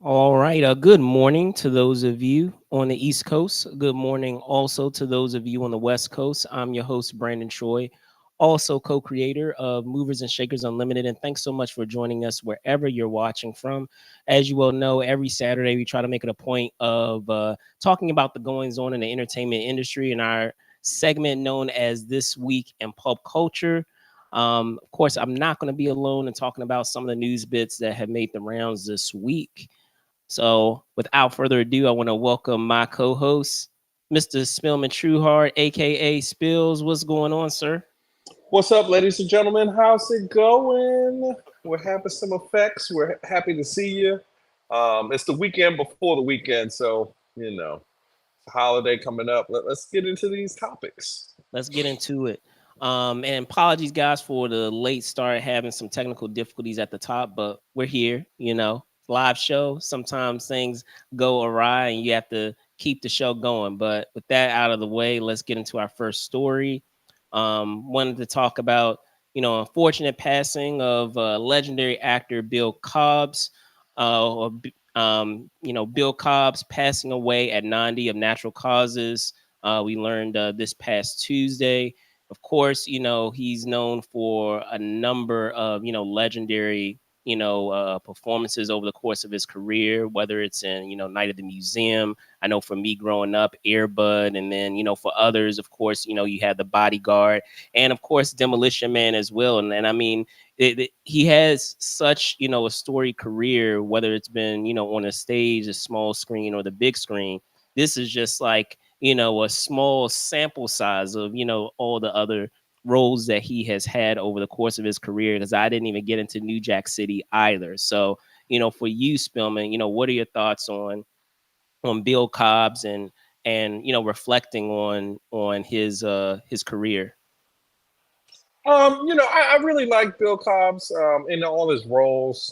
All right. Good morning to those of you on the East Coast. Good morning also to those of you on the West Coast. I'm your host, Brandon Troy, also co creator of Movers and Shakers Unlimited. And thanks so much for joining us wherever you're watching from. As you well know, every Saturday we try to make it a point of talking about the goings on in the entertainment industry in our segment known as This Week in Pop Culture. Of course, I'm not going to be alone in talking about some of the news bits that have made the rounds this week. So, without further ado, I want to welcome my co-host, Mr. Spillman Trueheart, aka Spills. What's going on, sir? What's up, ladies and gentlemen? How's it going? We're having some effects. We're happy to see you. It's the weekend before the weekend, so holiday coming up. Let's get into these topics. Let's get into it. And apologies, guys, for the late start, having some technical difficulties at the top, but we're here. Live show. Sometimes things go awry, and you have to keep the show going. But with that out of the way, let's get into our first story. Wanted to talk about unfortunate passing of legendary actor Bill Cobbs. Bill Cobbs passing away at 90 of natural causes. We learned this past Tuesday. Of course, he's known for a number of legendary performances over the course of his career, whether it's in Night at the Museum. I know for me growing up, Airbud, and then for others, of course, you had The Bodyguard, and of course Demolition Man as well. And I mean, he has such a storied career, whether it's been on a stage, a small screen, or the big screen. This is just like a small sample size of all the other roles that he has had over the course of his career, because I didn't even get into New Jack City either. So for you, Spillman, what are your thoughts on Bill Cobbs and reflecting on his career? I really like Bill Cobbs in all his roles.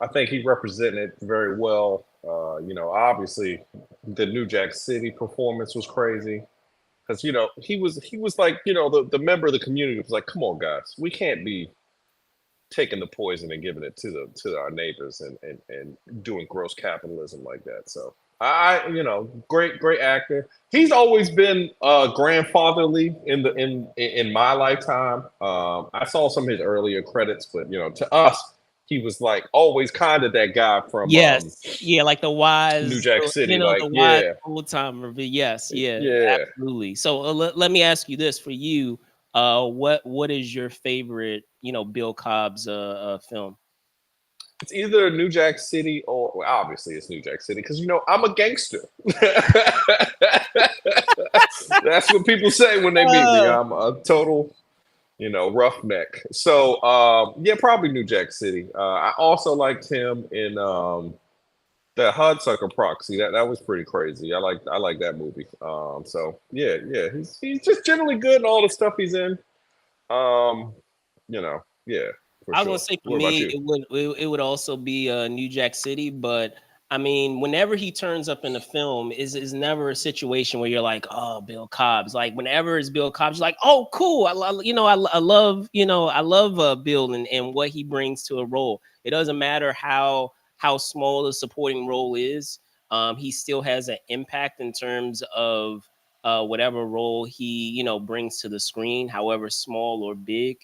I think he represented very well. Obviously, the New Jack City performance was crazy because he was like the member of the community was like, come on guys, we can't be taking the poison and giving it to our neighbors and doing gross capitalism like that. So great actor. He's always been grandfatherly in my lifetime. I saw some of his earlier credits, but to us, he was like always kind of that guy from Yes, yeah, like the New wise, Jack City. the Like, wise yeah, old timer. But yes, yeah, yeah. absolutely. So let me ask you this for you. What is your favorite, Bill Cobb's film? It's either New Jack City or well, obviously it's New Jack City because I'm a gangster. That's what people say when they meet me. Oh, I'm a total, roughneck. So yeah, probably New Jack City. I also liked him in the Hudsucker Proxy. That was pretty crazy. I like that movie. So yeah, he's just generally good in all the stuff he's in. Um, yeah, for I was gonna sure. say for What about me, you? it would also be New Jack City, but I mean, whenever he turns up in the film, is never a situation where you're like, oh, Bill Cobbs. Like whenever it's Bill Cobbs, you're like, oh, cool. I love I love Bill and what he brings to a role. It doesn't matter how small the supporting role is. He still has an impact in terms of whatever role he brings to the screen, however small or big.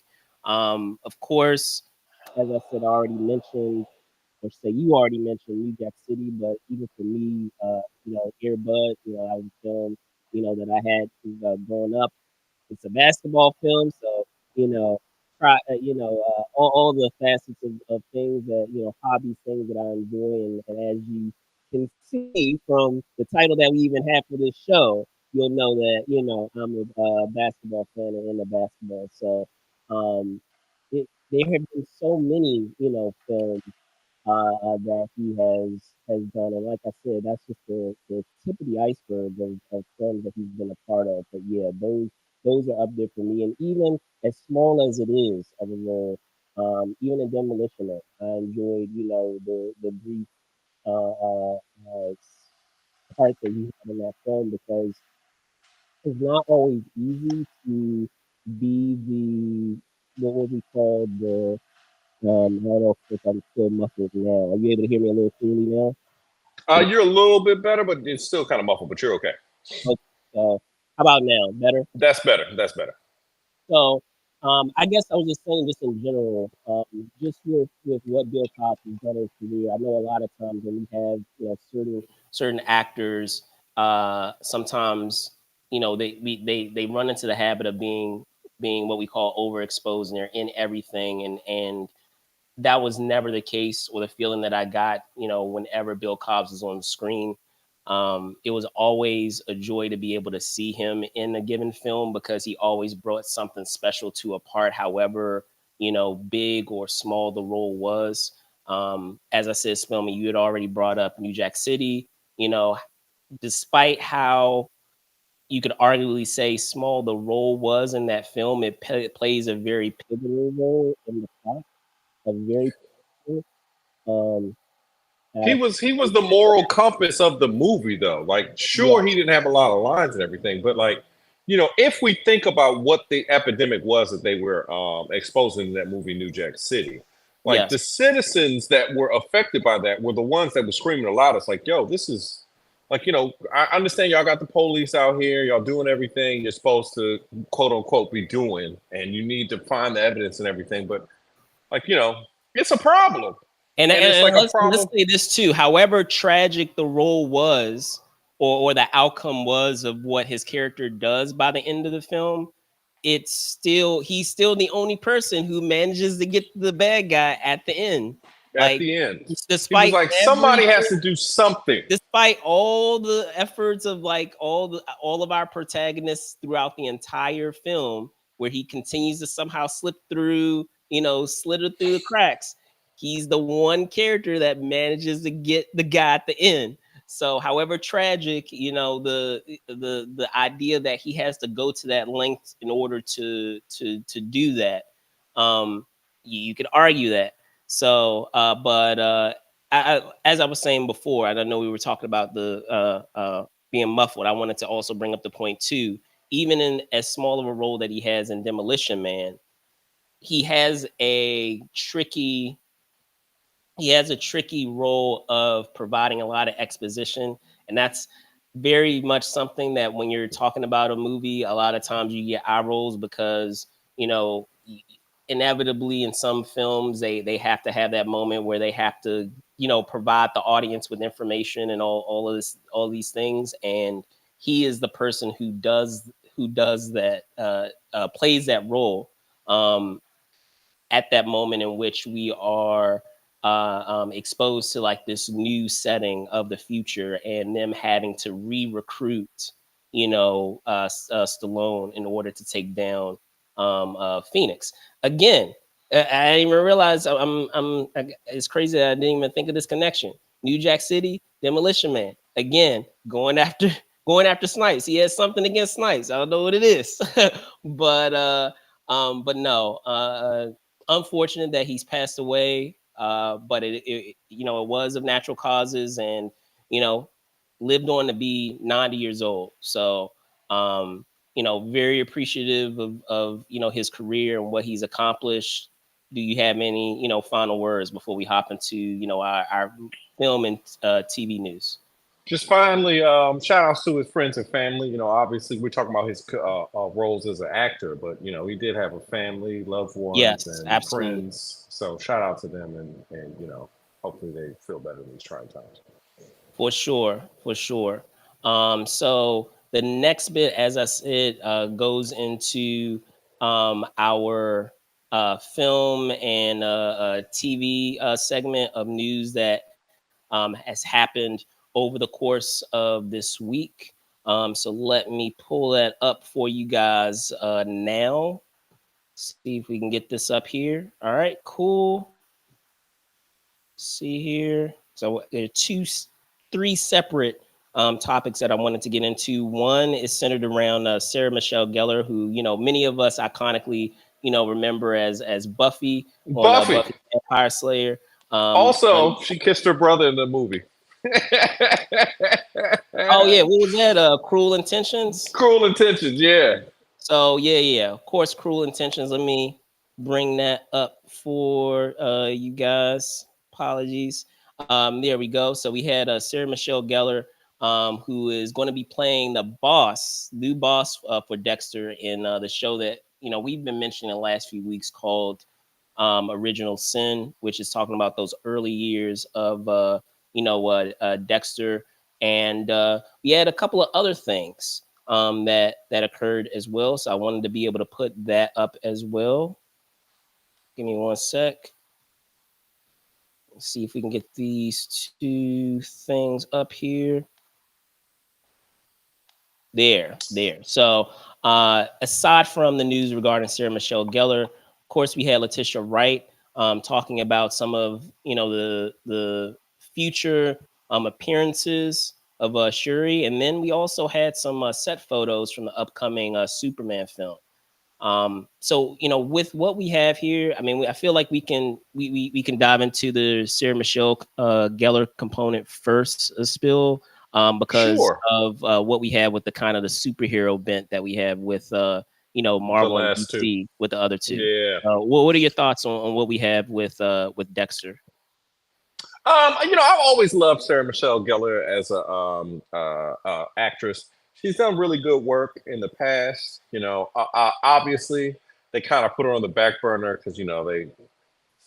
Of course, as I said, I already mentioned, or say you already mentioned New Jack City, but even for me, Airbud, I was a film, that I had growing up. It's a basketball film, so try, all the facets of things that hobbies, things that I enjoy, and as you can see from the title that we even have for this show, you'll know that I'm a basketball fan and into basketball. So um, there have been so many films that he has done, and like I said, that's just the tip of the iceberg of films that he's been a part of. But yeah, those are up there for me, and even as small as it is of a role, even in Demolition Man, I enjoyed the brief uh, uh, uh, part that he had in that film because it's not always easy to be the what would we call I don't know if I'm still muffled now. Are you able to hear me a little clearly now? You're a little bit better, but it's still kind of muffled. But you're okay. Okay. How about now? Better? That's better. That's better. So, I guess I was just saying, just in general, just with what Bill Cobbs has done in his career. I know a lot of times when we have certain actors, sometimes they run into the habit of being what we call overexposed, and they're in everything, and that was never the case, or the feeling that I got, whenever Bill Cobbs was on the screen. It was always a joy to be able to see him in a given film, because he always brought something special to a part, however, big or small the role was. As I said, Spelman, you had already brought up New Jack City. Despite how you could arguably say small the role was in that film, it plays a very pivotal role in the plot. A very pivotal. Um, uh, He was the moral compass of the movie, though. Like, yeah, sure, he didn't have a lot of lines and everything, but like, if we think about what the epidemic was that they were exposing in that movie, New Jack City, like yes, the citizens that were affected by that were the ones that were screaming the loudest, like, "Yo, this is like, I understand y'all got the police out here, y'all doing everything you're supposed to quote unquote be doing, and you need to find the evidence and everything, but like, it's a problem, and and it's like and a let's problem." say this too. However tragic the role was, or the outcome was of what his character does by the end of the film, he's still the only person who manages to get the bad guy at the end. At Like, the end. He was despite like, somebody has everything, to do something. despite all the efforts of like all of our protagonists throughout the entire film, where he continues to somehow slip through, slither through the cracks, he's the one character that manages to get the guy at the end. So however tragic, the idea that he has to go to that length in order to do that, you could argue that. So but as I was saying before, and I know we were talking about the being muffled, I wanted to also bring up the point too. Even in as small of a role that he has in Demolition Man, he has a tricky role of providing a lot of exposition, and that's very much something that when you're talking about a movie, a lot of times you get eye rolls, because inevitably in some films they have to have that moment where they have to provide the audience with information and all these things, and he is the person who does that, plays that role, um, at that moment in which we are exposed to like this new setting of the future, and them having to re-recruit, Stallone in order to take down Phoenix again. I didn't even realize it's crazy that I didn't even think of this connection. New Jack City, Demolition Man, again going after Snipes. He has something against Snipes. I don't know what it is, but no. Unfortunate that he's passed away, but it was of natural causes, and you know lived on to be 90 years old. So very appreciative of his career and what he's accomplished. Do you have any final words before we hop into our film and TV news? Just finally, shout outs to his friends and family. Obviously, we're talking about his roles as an actor, but he did have a family, loved ones, Yes, and absolutely. friends. So shout out to them, and hopefully they feel better in these trying times. For sure, for sure. So the next bit, as I said, goes into our film and TV segment of news that has happened over the course of this week. So let me pull that up for you guys now. See if we can get this up here. All right, cool. See here. So there are three separate topics that I wanted to get into. One is centered around Sarah Michelle Gellar, who many of us iconically remember as Buffy on Buffy. Buffy the Vampire Slayer. Also, she kissed her brother in the movie. Oh yeah, what was that? Cruel Intentions. Cruel Intentions, yeah. So yeah. Of course, Cruel Intentions. Let me bring that up for you guys. Apologies. There we go. So we had Sarah Michelle Gellar, who is going to be playing the boss, new boss for Dexter in the show that we've been mentioning the last few weeks called Original Sin, which is talking about those early years of Dexter, and we had a couple of other things that occurred as well. So I wanted to be able to put that up as well. Give me one sec. Let's see if we can get these two things up here. There. So aside from the news regarding Sarah Michelle Gellar, of course, we had Letitia Wright talking about some of the future appearances of Shuri, and then we also had some set photos from the upcoming Superman film. So with what we have here, I mean, I feel like we can dive into the Sarah Michelle Gellar component first, Spill, because Sure. of what we have with the kind of the superhero bent that we have with Marvel and last two. DC with the other two. Yeah. What are your thoughts on what we have with Dexter? I've always loved Sarah Michelle Gellar as a actress. She's done really good work in the past. Obviously they kind of put her on the back burner because they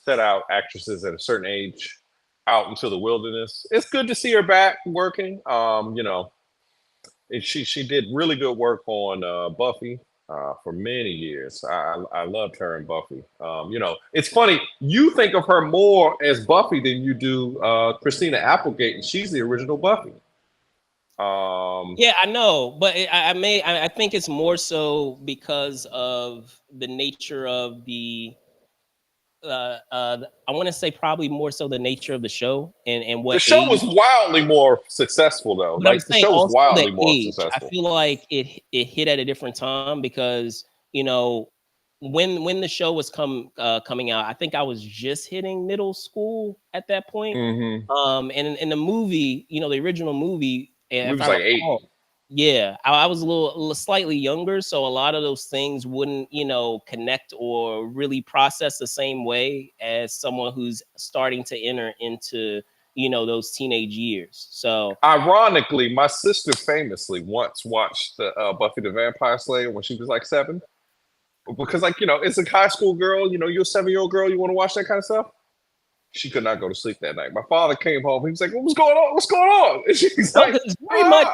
set out actresses at a certain age out into the wilderness. It's good to see her back working. She did really good work on Buffy. For many years, I loved her in Buffy. It's funny, you think of her more as Buffy than you do Christina Applegate, and she's the original Buffy. Yeah, I know, but I think it's more so because of the nature of I want to say probably more so the nature of the show and what The show age. was wildly more successful, though. But I'm Like the saying show was also wildly the more age. I successful. feel like it hit at a different time because when the show was coming out, I think I was just hitting middle school at that point. Mm-hmm. And in the movie, the original movie, We if was I like recall, 8. yeah, I was a little slightly younger, so a lot of those things wouldn't, connect or really process the same way as someone who's starting to enter into, those teenage years. So Ironically, my sister famously once watched the Buffy the Vampire Slayer when she was like 7. Because, it's a high school girl, you're a 7-year-old girl, you want to watch that kind of stuff? She could not go to sleep that night. My father came home. He was like, "What's going on? What's going on?" And she's no, like, because it's very much,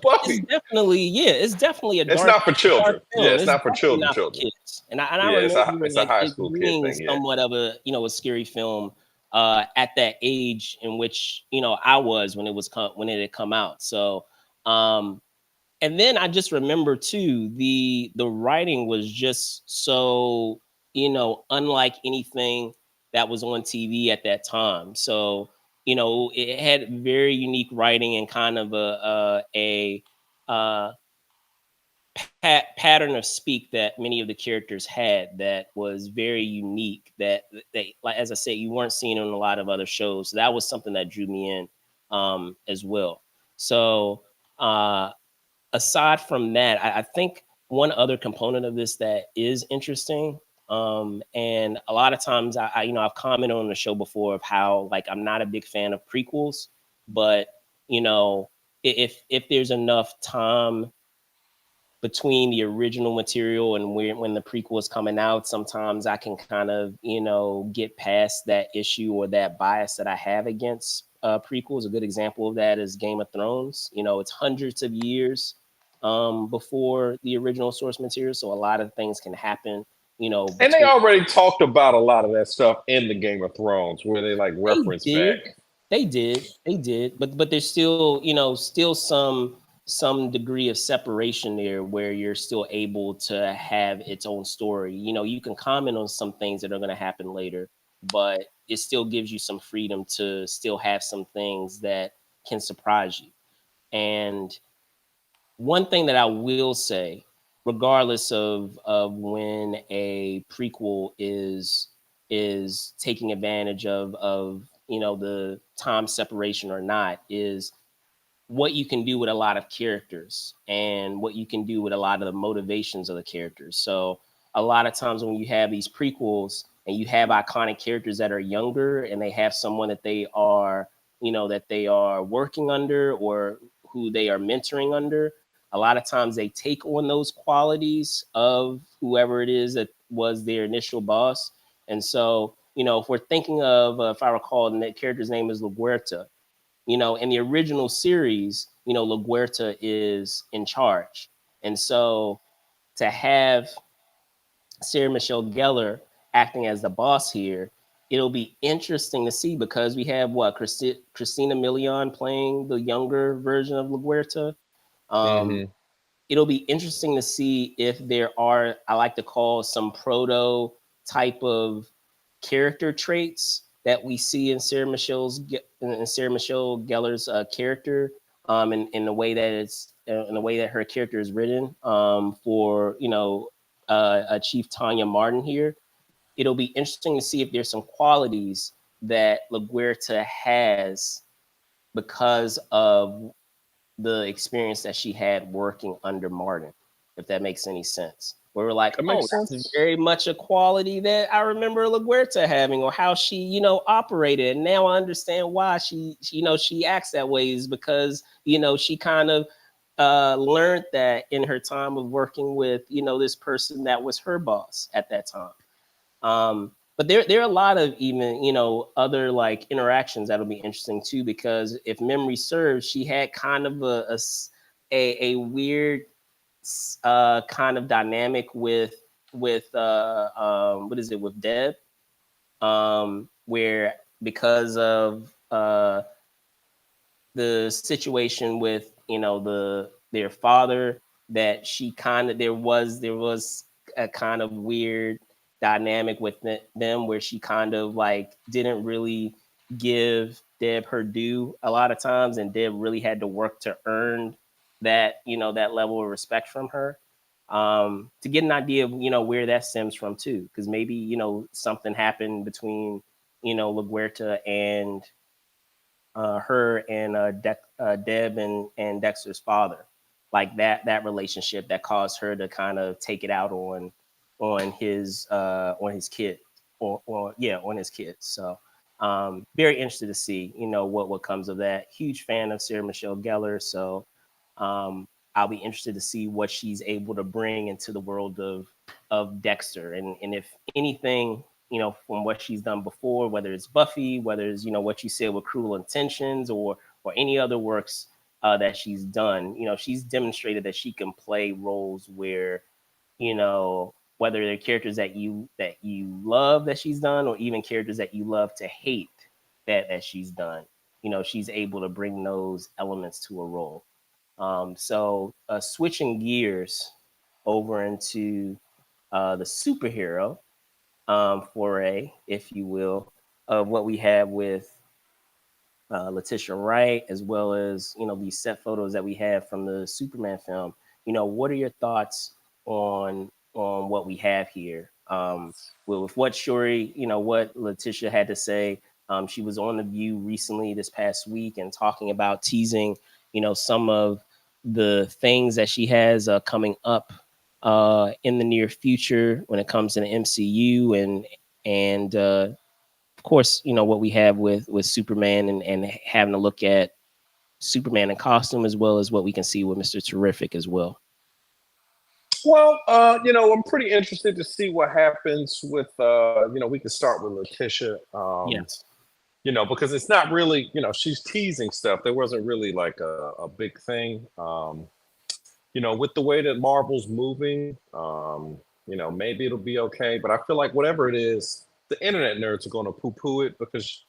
Buffy. it's definitely a It's dark, not for children. film. Yeah, it's not for definitely children. not for Children. kids. And I Yeah, remember it's a like high it school kid being thing. Yeah. somewhat of a scary film at that age in which I was when when it had come out. So and then I just remember too the writing was just so unlike anything that was on TV at that time. So it had very unique writing and kind of a pattern of speak that many of the characters had that was very unique. That they, like as I said, you weren't seeing in a lot of other shows. So that was something that drew me in as well. So aside from that, I think one other component of this that is interesting, and a lot of times I've commented on the show before of how like I'm not a big fan of prequels, but if there's enough time between the original material and when the prequel is coming out, sometimes I can kind of get past that issue or that bias that I have against prequels. A good example of that is Game of Thrones. It's hundreds of years before the original source material, so a lot of things can happen. And they already talked about a lot of that stuff in the Game of Thrones, where they like reference back. They did, but there's still still some degree of separation there where you're still able to have its own story. You can comment on some things that are going to happen later, but it still gives you some freedom to still have some things that can surprise you. And one thing that I will say, regardless of when a prequel is taking advantage of the time separation or not, is what you can do with a lot of characters and what you can do with a lot of the motivations of the characters. So a lot of times when you have these prequels and you have iconic characters that are younger and they have someone that they are, that they are working under or who they are mentoring under, a lot of times they take on those qualities of whoever it is that was their initial boss. And so, if we're thinking of, if I recall, the character's name is LaGuerta, in the original series, LaGuerta is in charge. And so to have Sarah Michelle Gellar acting as the boss here, it'll be interesting to see because we have Christina Milian playing the younger version of LaGuerta. Mm-hmm. It'll be interesting to see if there are, I like to call, some proto type of character traits that we see in Sarah Michelle Gellar's character, in the way that it's in the way that her character is written, for Chief Tanya Martin here. It'll be interesting to see if there's some qualities that LaGuerta has because of the experience that she had working under Martin, if that makes any sense. Where we're like, That oh, makes that's sense. very much a quality that I remember LaGuerta having, or how she, operated. And now I understand why she acts that way, is because, she kind of learned that in her time of working with, this person that was her boss at that time. But there are a lot of even, other like interactions that'll be interesting too, because if memory serves, she had kind of a weird kind of dynamic with what is it, with Deb, where because of the situation with their father, that she kind of there was a kind of weird dynamic with them where she kind of like didn't really give Deb her due a lot of times, and Deb really had to work to earn that that level of respect from her, to get an idea of where that stems from too, because maybe something happened between LaGuerta and her and Deb and Dexter's father, like that relationship that caused her to kind of take it out on his kid, on his kids. So very interested to see what comes of that. Huge fan of Sarah Michelle Gellar, so I'll be interested to see what she's able to bring into the world of Dexter, and if anything, from what she's done before, whether it's Buffy, whether it's what you said with Cruel Intentions, or any other works that she's done. She's demonstrated that she can play roles where whether they're characters that you love that she's done, or even characters that you love to hate that she's done. She's able to bring those elements to a role. So switching gears over into the superhero foray, if you will, of what we have with Letitia Wright, as well as these set photos that we have from the Superman film. What are your thoughts on what we have here? With what Shuri, what Letitia had to say. She was on The View recently this past week and talking about teasing, some of the things that she has coming up in the near future when it comes to the MCU, and of course, what we have with Superman, and having to look at Superman in costume, as well as what we can see with Mr. Terrific as well. Well, I'm pretty interested to see what happens with, we can start with Letitia. Yes. Because it's not really, she's teasing stuff. There wasn't really like a big thing. With the way that Marvel's moving, maybe it'll be okay. But I feel like whatever it is, the internet nerds are going to poo-poo it because,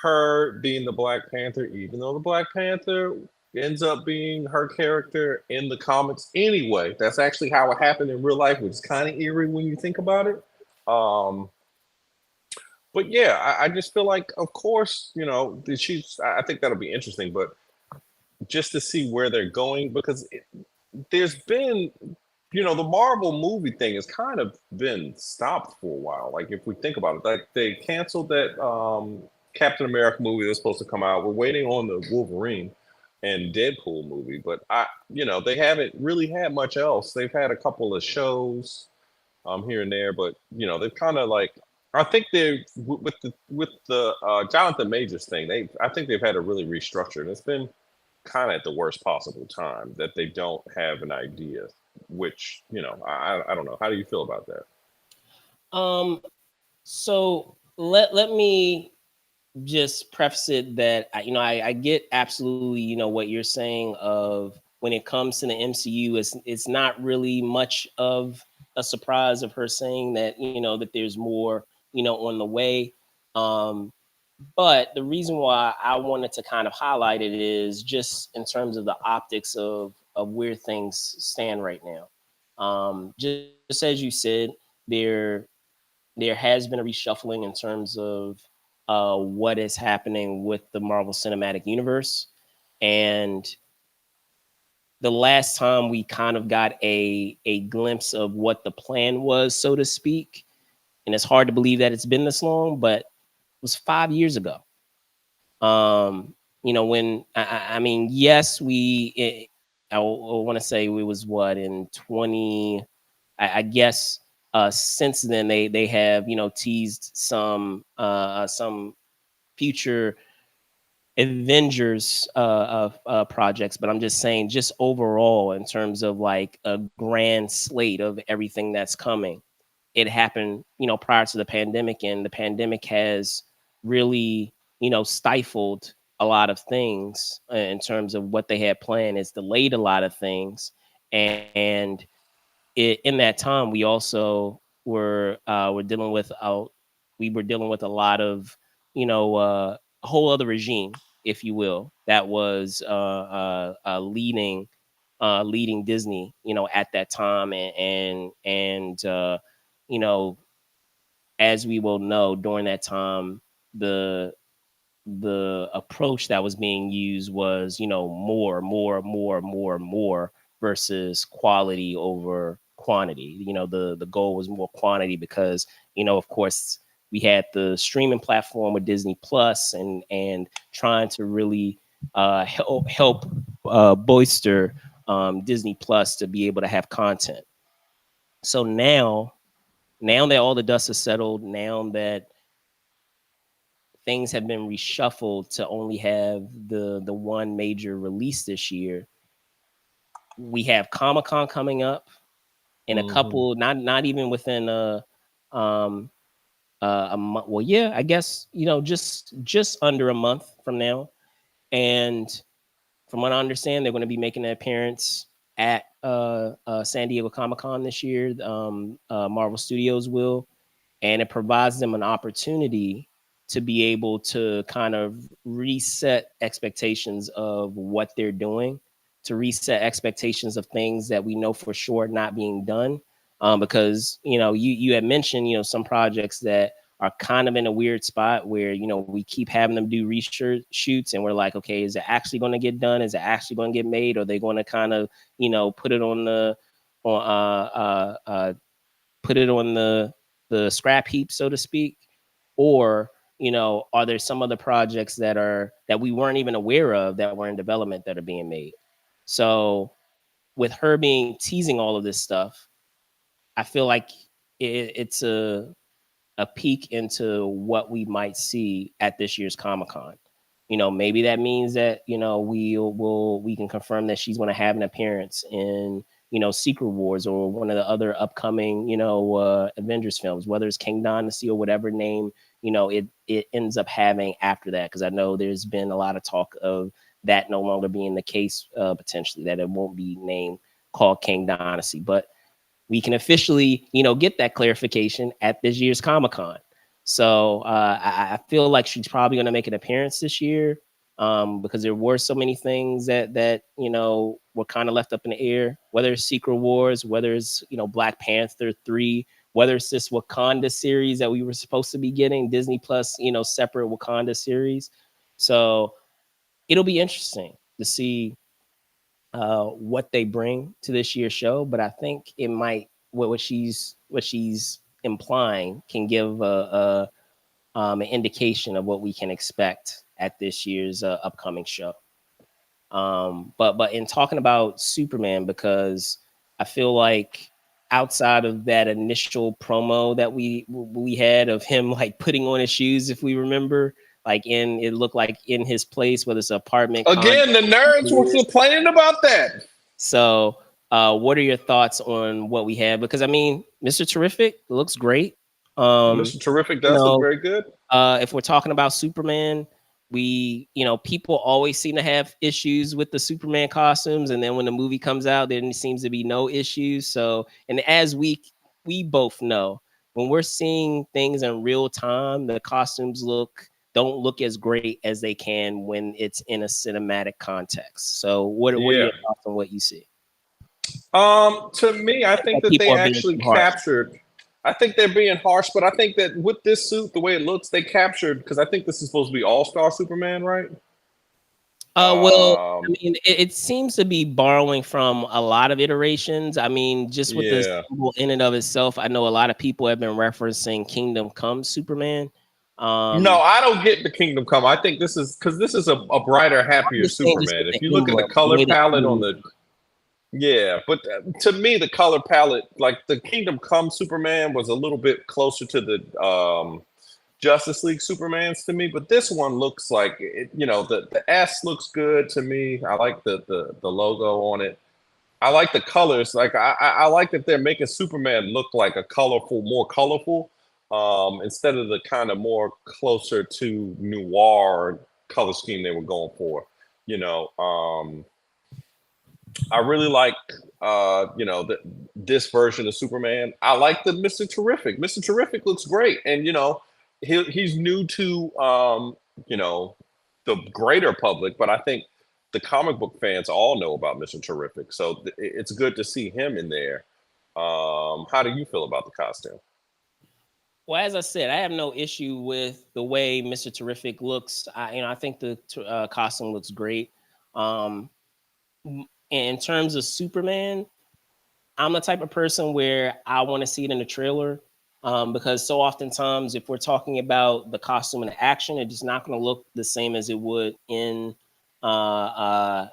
her being the Black Panther, even though the Black Panther ends up being her character in the comics anyway. That's actually how it happened in real life, which is kind of eerie when you think about it. But yeah, I just feel like, of course, I think that'll be interesting, but just to see where they're going, because there's been, the Marvel movie thing has kind of been stopped for a while. Like, if we think about it, like they canceled that Captain America movie that was supposed to come out. We're waiting on the Wolverine and Deadpool movie, but they haven't really had much else. They've had a couple of shows. here and there, but you know, they've kind of like, I think they with the Jonathan Majors thing, I think they've had to really restructure, and it's been kind of at the worst possible time that they don't have an idea. Which, you know, I don't know. How do you feel about that? So let me just preface it that I get absolutely what you're saying of when it comes to the MCU, it's not really much of a surprise of her saying that that there's more on the way. Um, but the reason why I wanted to kind of highlight it is just in terms of the optics of where things stand right now. Just as you said, there there has been a reshuffling in terms of what is happening with the Marvel Cinematic Universe. And the last time we kind of got a glimpse of what the plan was, so to speak, and it's hard to believe that it's been this long, but it was 5 years ago. When I mean, yes, I want to say it was what in 20. I guess since then they have teased some future Avengers projects, but I'm just saying, just overall in terms of like a grand slate of everything that's coming, it happened prior to the pandemic, and the pandemic has really stifled a lot of things in terms of what they had planned. It's delayed a lot of things, and in that time we also were dealing with a lot of a whole other regime, if you will, that was leading Disney at that time, and you know as we will know, during that time the approach that was being used was more versus quality over quantity. The goal was more quantity because of course we had the streaming platform with Disney Plus, and trying to really help bolster Disney Plus to be able to have content. So now that all the dust is settled, now that things have been reshuffled to only have the one major release this year, we have Comic-Con coming up in a Mm-hmm. couple, not even within um a month. Well, yeah, I guess just under a month from now. And from what I understand, they're going to be making an appearance at San Diego Comic-Con this year. Marvel Studios will, and it provides them an opportunity to be able to kind of reset expectations of what they're doing, to reset expectations of things that we know for sure not being done. Because you had mentioned some projects that are kind of in a weird spot where we keep having them do research shoots, and we're like, okay, is it actually going to get done? Is it actually going to get made? Or are they going to kind of put it on the on put it on the scrap heap, so to speak? Or are there some other projects that we weren't even aware of that were in development that are being made? So with her being teasing all of this stuff, I feel like it's a peek into what we might see at this year's Comic-Con. Maybe that means that we can confirm that she's going to have an appearance in Secret Wars or one of the other upcoming Avengers films, whether it's King Dynasty or whatever name it ends up having after that. Because I know there's been a lot of talk of that no longer being the case, potentially, that it won't be named called King Dynasty. But we can officially, get that clarification at this year's Comic-Con. So I feel like she's probably going to make an appearance this year, because there were so many things that were kind of left up in the air. Whether it's Secret Wars, whether it's Black Panther 3, whether it's this Wakanda series that we were supposed to be getting, Disney Plus, separate Wakanda series. So it'll be interesting to see what they bring to this year's show, but I think it might what she's implying can give an indication of what we can expect at this year's upcoming show. But in talking about Superman, because I feel like outside of that initial promo that we had of him like putting on his shoes, if we remember, like it looked like in his place, whether it's an apartment. Again, the nerds were complaining about that. So, what are your thoughts on what we have? Because I mean, Mr. Terrific looks great. Mr. Terrific does look very good. If we're talking about Superman, people always seem to have issues with the Superman costumes, and then when the movie comes out, there seems to be no issues. So, and as we both know, when we're seeing things in real time, the costumes don't look as great as they can when it's in a cinematic context. So, what are your thoughts on what you see? To me, I think that they actually captured. I think they're being harsh, but I think that with this suit, the way it looks, they captured, because I think this is supposed to be All-Star Superman, right? Well, I mean, it seems to be borrowing from a lot of iterations. I mean, just with the symbol in and of itself, I know a lot of people have been referencing Kingdom Come Superman. No, I don't get the Kingdom Come. I think this is because this is a brighter, happier Superman. If you look at the color palette on the but to me, the color palette, like the Kingdom Come Superman was a little bit closer to the Justice League Supermans to me, but this one looks like it, the S looks good to me. I like the logo on it. I like the colors. Like I like that they're making Superman look like more colorful, instead of the kind of more closer to noir color scheme they were going for. I really like, this version of Superman. I like the Mr. Terrific. Mr. Terrific looks great, and he's new to the greater public, but I think the comic book fans all know about Mr. Terrific, so it's good to see him in there. How do you feel about the costume? Well, as I said, I have no issue with the way Mr. Terrific looks. I think the costume looks great. In terms of Superman, I'm the type of person where I want to see it in the trailer, because so oftentimes, if we're talking about the costume and the action, it's just not going to look the same as it would in a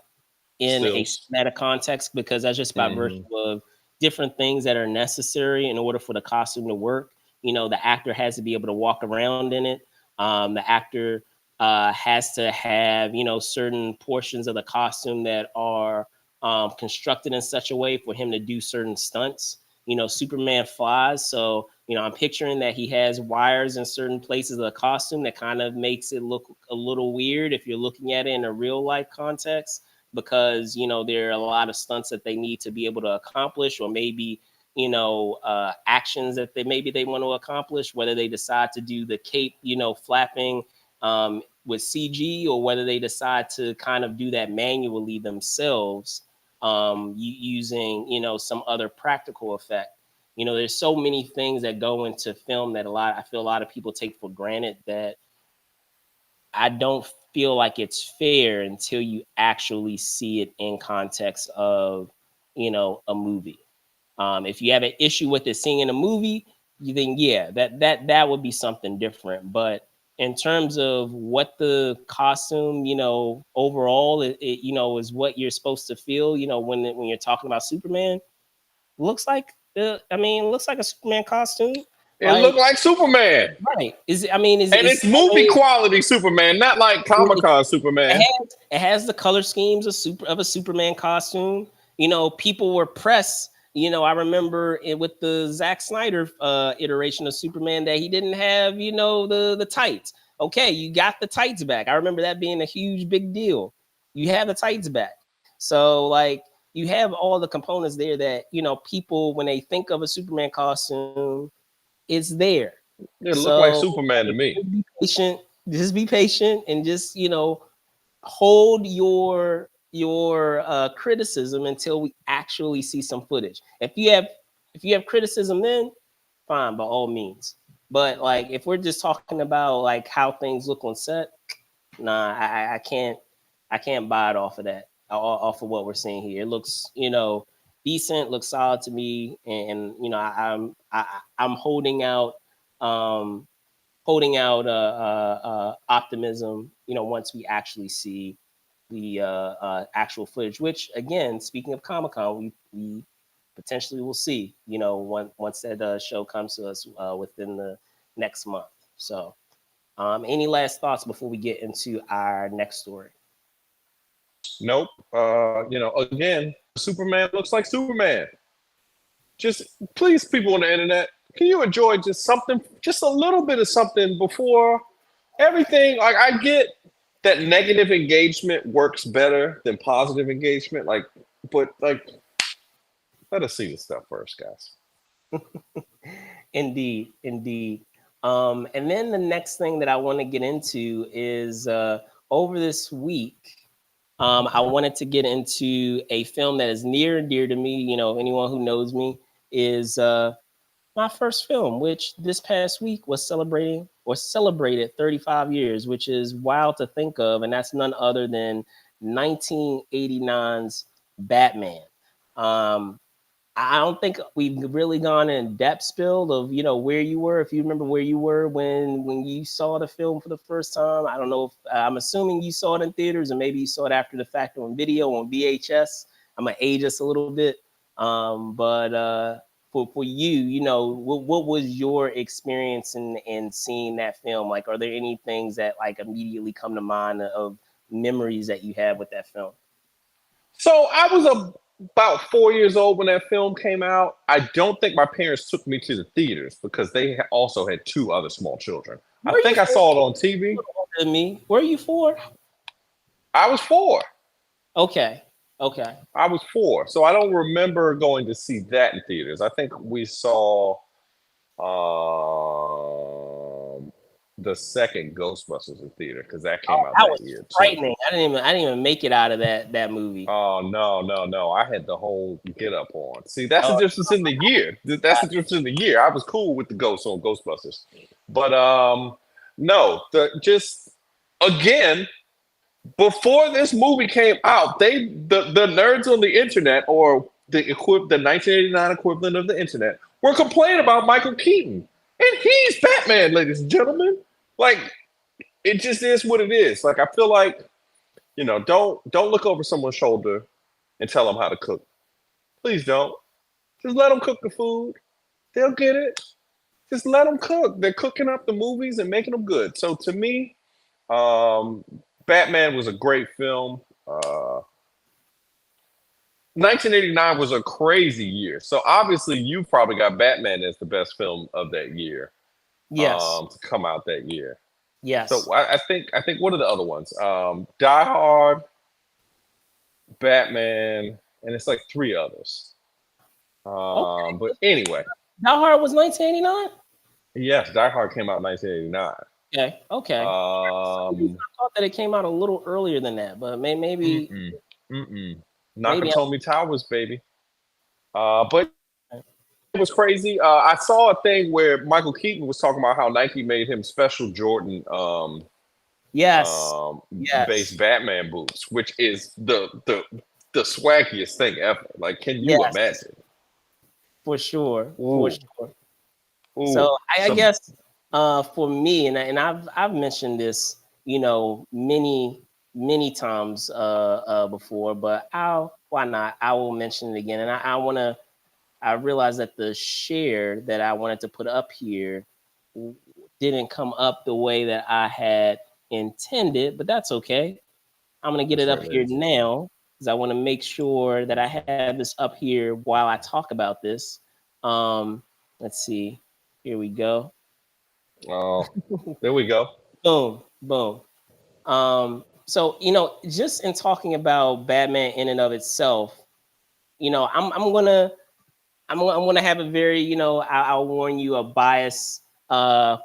cinematic context, because that's just by virtue of different things that are necessary in order for the costume to work. The actor has to be able to walk around in it. The actor has to have, certain portions of the costume that are constructed in such a way for him to do certain stunts. Superman flies, so I'm picturing that he has wires in certain places of the costume that kind of makes it look a little weird if you're looking at it in a real life context, because there are a lot of stunts that they need to be able to accomplish, or maybe actions that they want to accomplish, whether they decide to do the cape flapping with CG, or whether they decide to kind of do that manually themselves, using some other practical effect. There's so many things that go into film that I feel a lot of people take for granted, that I don't feel like it's fair until you actually see it in context of a movie. If you have an issue with it seeing in a movie, then that would be something different. But in terms of what the costume, overall, it is what you're supposed to feel, when you're talking about Superman, looks like looks like a Superman costume. It looked like Superman, right? It's movie quality Superman, not like Comic-Con Superman. It has the color schemes of a Superman costume. People were pressed. I remember with the Zack Snyder iteration of Superman that he didn't have, the tights. Okay, you got the tights back. I remember that being a huge, big deal. You have the tights back. So, like, you have all the components there that, people, when they think of a Superman costume, it's there. It looked like Superman to me. Just be patient and just, hold your criticism until we actually see some footage. If you have criticism, then fine, by all means. But like, if we're just talking about like how things look on set, nah, I can't buy it off of that, off of what we're seeing here. It looks, decent, looks solid to me, and I'm holding out optimism, once we actually see the actual footage, which, again, speaking of Comic-Con, we potentially we'll see, once that show comes to us within the next month. So, any last thoughts before we get into our next story? Nope. Again, Superman looks like Superman. Just please, people on the internet, can you enjoy just something, just a little bit of something before everything? Like, I get that negative engagement works better than positive engagement. But let us see the stuff first, guys. Indeed, indeed. And then the next thing that I want to get into is over this week, I wanted to get into a film that is near and dear to me. Anyone who knows me is my first film, which this past week was celebrated 35 years, which is wild to think of. And that's none other than 1989's Batman. I don't think we've really gone in depth spill of, where you were, if you remember where you were when you saw the film for the first time. I don't know if I'm assuming you saw it in theaters, and maybe you saw it after the fact on video on VHS. I'm gonna age us a little bit. But for you, what was your experience in seeing that film? Like, are there any things that like immediately come to mind of memories that you have with that film? So I was about 4 years old when that film came out. I don't think my parents took me to the theaters because they also had two other small children. I think I saw it on TV. Me, were you 4? I was 4. Okay. I was 4, so I don't remember going to see that in theaters. I think we saw the second Ghostbusters in theater because that came out that year. Frightening. I didn't even make it out of that movie. Oh no! I had the whole get up on. See, that's the difference in the year. That's the difference in the year. I was cool with the ghosts on Ghostbusters, but no, just again. Before this movie came out, the nerds on the internet, or the 1989 equivalent of the internet, were complaining about Michael Keaton, and he's Batman, ladies and gentlemen. Like, it just is what it is. Like, I feel like, don't look over someone's shoulder and tell them how to cook. Please don't. Just let them cook the food. They'll get it. Just let them cook. They're cooking up the movies and making them good. So to me, Batman was a great film. 1989 was a crazy year. So obviously you probably got Batman as the best film of that year. Yes. To come out that year. Yes. So I think what are the other ones? Die Hard, Batman, and it's like 3 others. Okay. But anyway. Die Hard was 1989? Yes, Die Hard came out in 1989. Okay. I thought that it came out a little earlier than that, but maybe. Nakatomi Towers, baby. But it was crazy. I saw a thing where Michael Keaton was talking about how Nike made him special Jordan based Batman boots, which is the swaggiest thing ever. Like, can you imagine? For sure. Ooh. Ooh. So I guess for me, and I've mentioned this, many times before, but why not? I will mention it again. And I realized that the share that I wanted to put up here didn't come up the way that I had intended, but that's okay. I'm going to get it up here now because I want to make sure that I have this up here while I talk about this. Let's see. Here we go. Oh, there we go. Boom. So, just in talking about Batman in and of itself, I'm gonna have a very, I'll warn you, a biased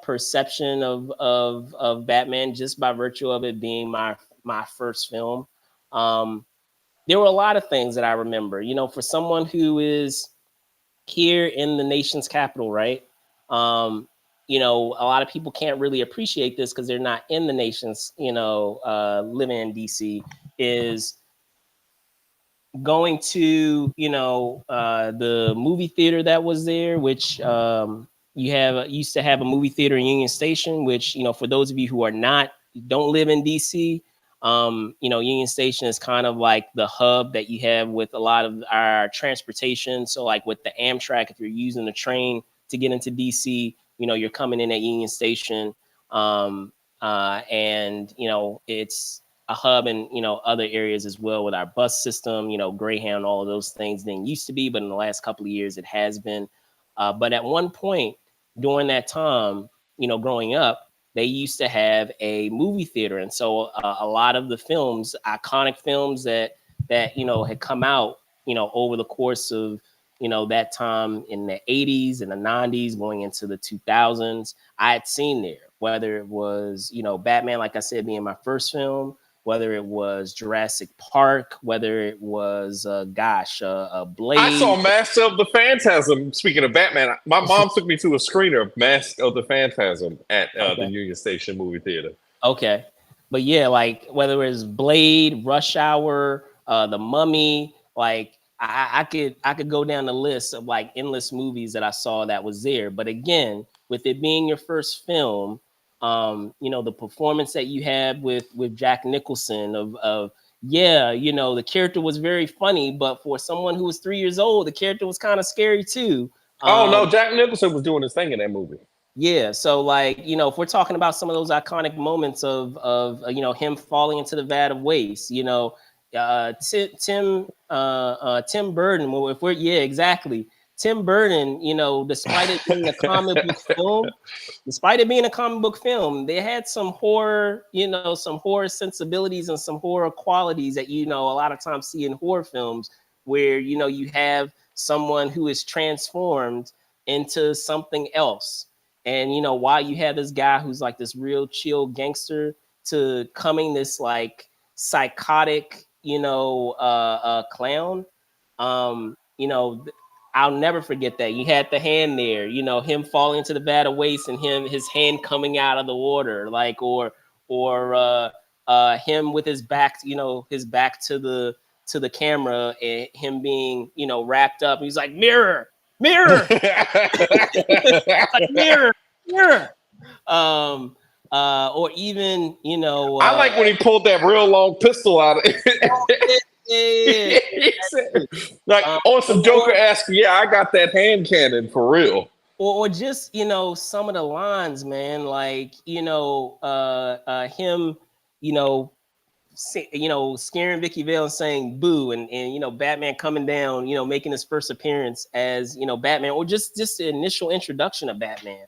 perception of Batman just by virtue of it being my first film. There were a lot of things that I remember, for someone who is here in the nation's capital, right? A lot of people can't really appreciate this because they're not in the nation's, living in DC, is going to, the movie theater that was there, which used to have a movie theater in Union Station, which, for those of you who don't live in DC, Union Station is kind of like the hub that you have with a lot of our transportation. So like with the Amtrak, if you're using the train to get into DC, you're coming in at Union Station. And it's a hub in other areas as well with our bus system, Greyhound, all of those things didn't used to be, but in the last couple of years it has been. But at one point during that time, growing up, they used to have a movie theater, and so a lot of the films, iconic films that had come out, over the course of that time in the 80s and the 90s, going into the 2000s, I had seen there. Whether it was Batman, like I said, being my first film, whether it was Jurassic Park, whether it was Blade. I saw Mask of the Phantasm. Speaking of Batman, my mom took me to a screener of Mask of the Phantasm at the Union Station movie theater. Okay, but yeah, like whether it was Blade, Rush Hour, The Mummy, like I could go down the list of like endless movies that I saw that was there. But again, with it being your first film, the performance that you had with Jack Nicholson of the character was very funny, but for someone who was 3 years old, the character was kind of scary too. Oh no, Jack Nicholson was doing his thing in that movie. Yeah, so like if we're talking about some of those iconic moments of him falling into the vat of waste, Tim Burton. Well, if we're exactly. Tim Burton, despite it being a comic book film, they had some horror, some horror sensibilities and some horror qualities that a lot of times see in horror films, where you have someone who is transformed into something else. And while you have this guy who's like this real chill gangster to coming this like psychotic, clown, I'll never forget that. You had the hand there, him falling into the vat of waste and his hand coming out of the water, like or him with his back, his back to the camera, and him being, wrapped up. He's like, mirror, like, mirror. Or even, I like when he pulled that real long pistol out of it. Like on some Joker-esque, I got that hand cannon for real. Or just, some of the lines, man, like, him, scaring Vicky Vale and saying boo, and Batman coming down, making his first appearance as, Batman, or just the initial introduction of Batman.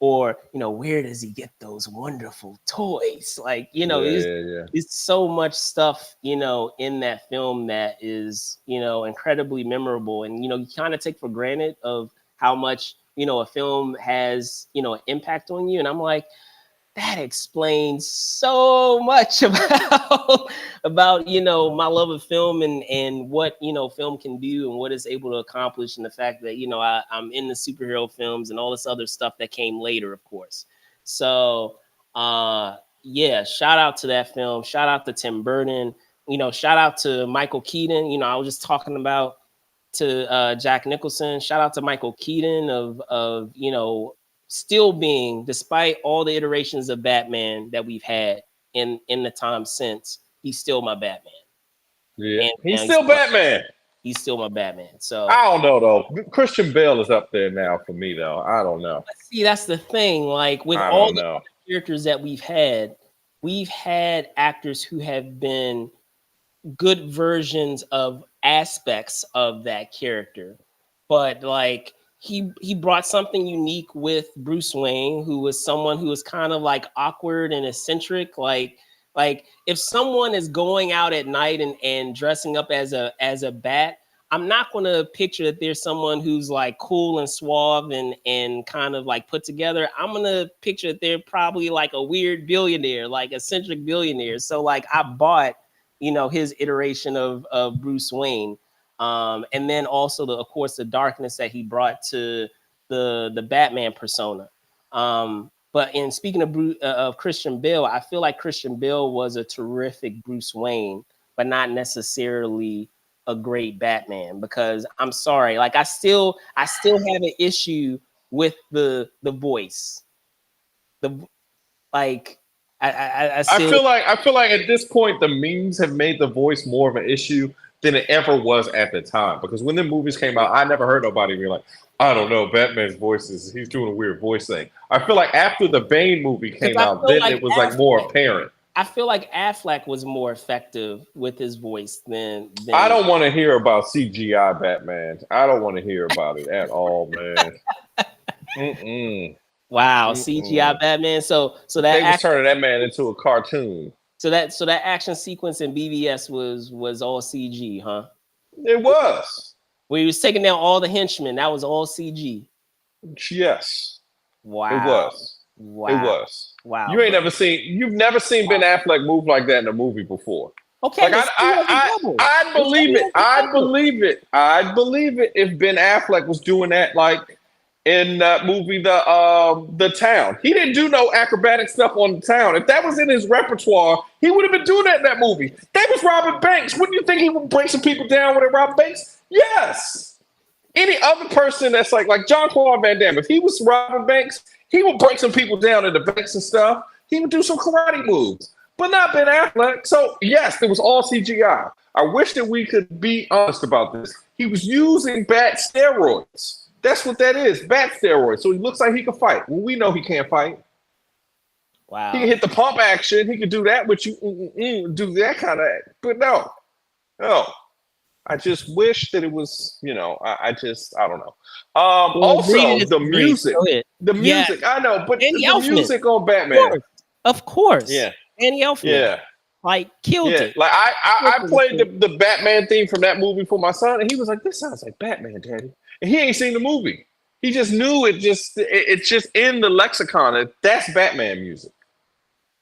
Or, where does he get those wonderful toys? Like, it's so much stuff, in that film that is, incredibly memorable. And, you kind of take for granted of how much, a film has, an impact on you. And I'm like, that explains so much about my love of film and what film can do and what it's able to accomplish, and the fact that I'm in the superhero films and all this other stuff that came later, of course. So shout out to that film, shout out to Tim Burton, shout out to Michael Keaton. I was just talking about to Jack Nicholson, shout out to Michael Keaton of still being, despite all the iterations of Batman that we've had in the time since, he's still my Batman. Yeah, he's still Batman. He's still my Batman. So I don't know though. Christian Bale is up there now for me though. I don't know. See, that's the thing. Like with all the characters that we've had actors who have been good versions of aspects of that character, but like he brought something unique with Bruce Wayne, who was someone who was kind of like awkward and eccentric. Like if someone is going out at night and dressing up as a bat, I'm not going to picture that there's someone who's like cool and suave and kind of like put together. I'm going to picture that they're probably like a weird billionaire, like eccentric billionaire. So like I bought, his iteration of Bruce Wayne. And then also of course, the darkness that he brought to the Batman persona. But in speaking of Christian Bale, I feel like Christian Bale was a terrific Bruce Wayne, but not necessarily a great Batman, because I'm sorry, like I still have an issue with the voice. I I still feel like at this point the memes have made the voice more of an issue than it ever was at the time. Because when the movies came out, I never heard nobody be like, I don't know, Batman's voice he's doing a weird voice thing. I feel like after the Bane movie because came out, then it was like more apparent. I feel like Affleck was more effective with his voice than I don't want to hear about CGI Batman. I don't want to hear about it at all, man. Wow, CGI Batman. So that they was turning that man into a cartoon. So that action sequence in BVS was all CG, huh? It was. Where he was taking down all the henchmen, that was all CG. Yes. Wow. It was. Wow. It was. Wow. You've never seen Ben Affleck move like that in a movie before. Okay. Like I believe it. I'd believe it if Ben Affleck was doing that like in that movie, the Town. He didn't do no acrobatic stuff on The Town. If that was in his repertoire, he would have been doing that in that movie. That was Robin Banks. Wouldn't you think he would break some people down with it, Robin Banks? Yes. Any other person that's like Jean-Claude Van Damme, if he was Robin Banks, he would break some people down in the banks and stuff. He would do some karate moves, but not Ben Affleck. So yes, it was all CGI. I wish that we could be honest about this. He was using bat steroids. That's what that is, bat steroids. So he looks like he can fight. Well, we know he can't fight. Wow. He can hit the pump action. He can do that, but you do that kind of act. But no. I just wish that it was, I don't know. Also, the music. I know, but the music on Batman. Of course. Yeah. Andy Elfman. Yeah. Like, killed it. Like, I played the Batman theme from that movie for my son, and he was like, this sounds like Batman, Daddy. And he ain't seen the movie. He just knew it's just in the lexicon. That's Batman music.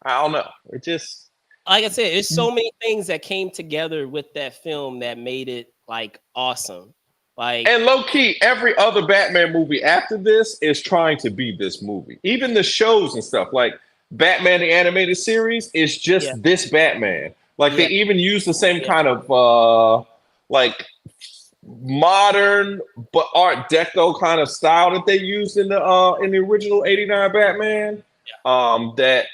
I don't know. It just... Like I said, there's so many things that came together with that film that made it like awesome. Like, and low key, every other Batman movie after this is trying to be this movie. Even the shows and stuff, like Batman the Animated Series, is just this Batman. Like they even use the same kind of like modern but Art Deco kind of style that they used in the original '89 Batman. That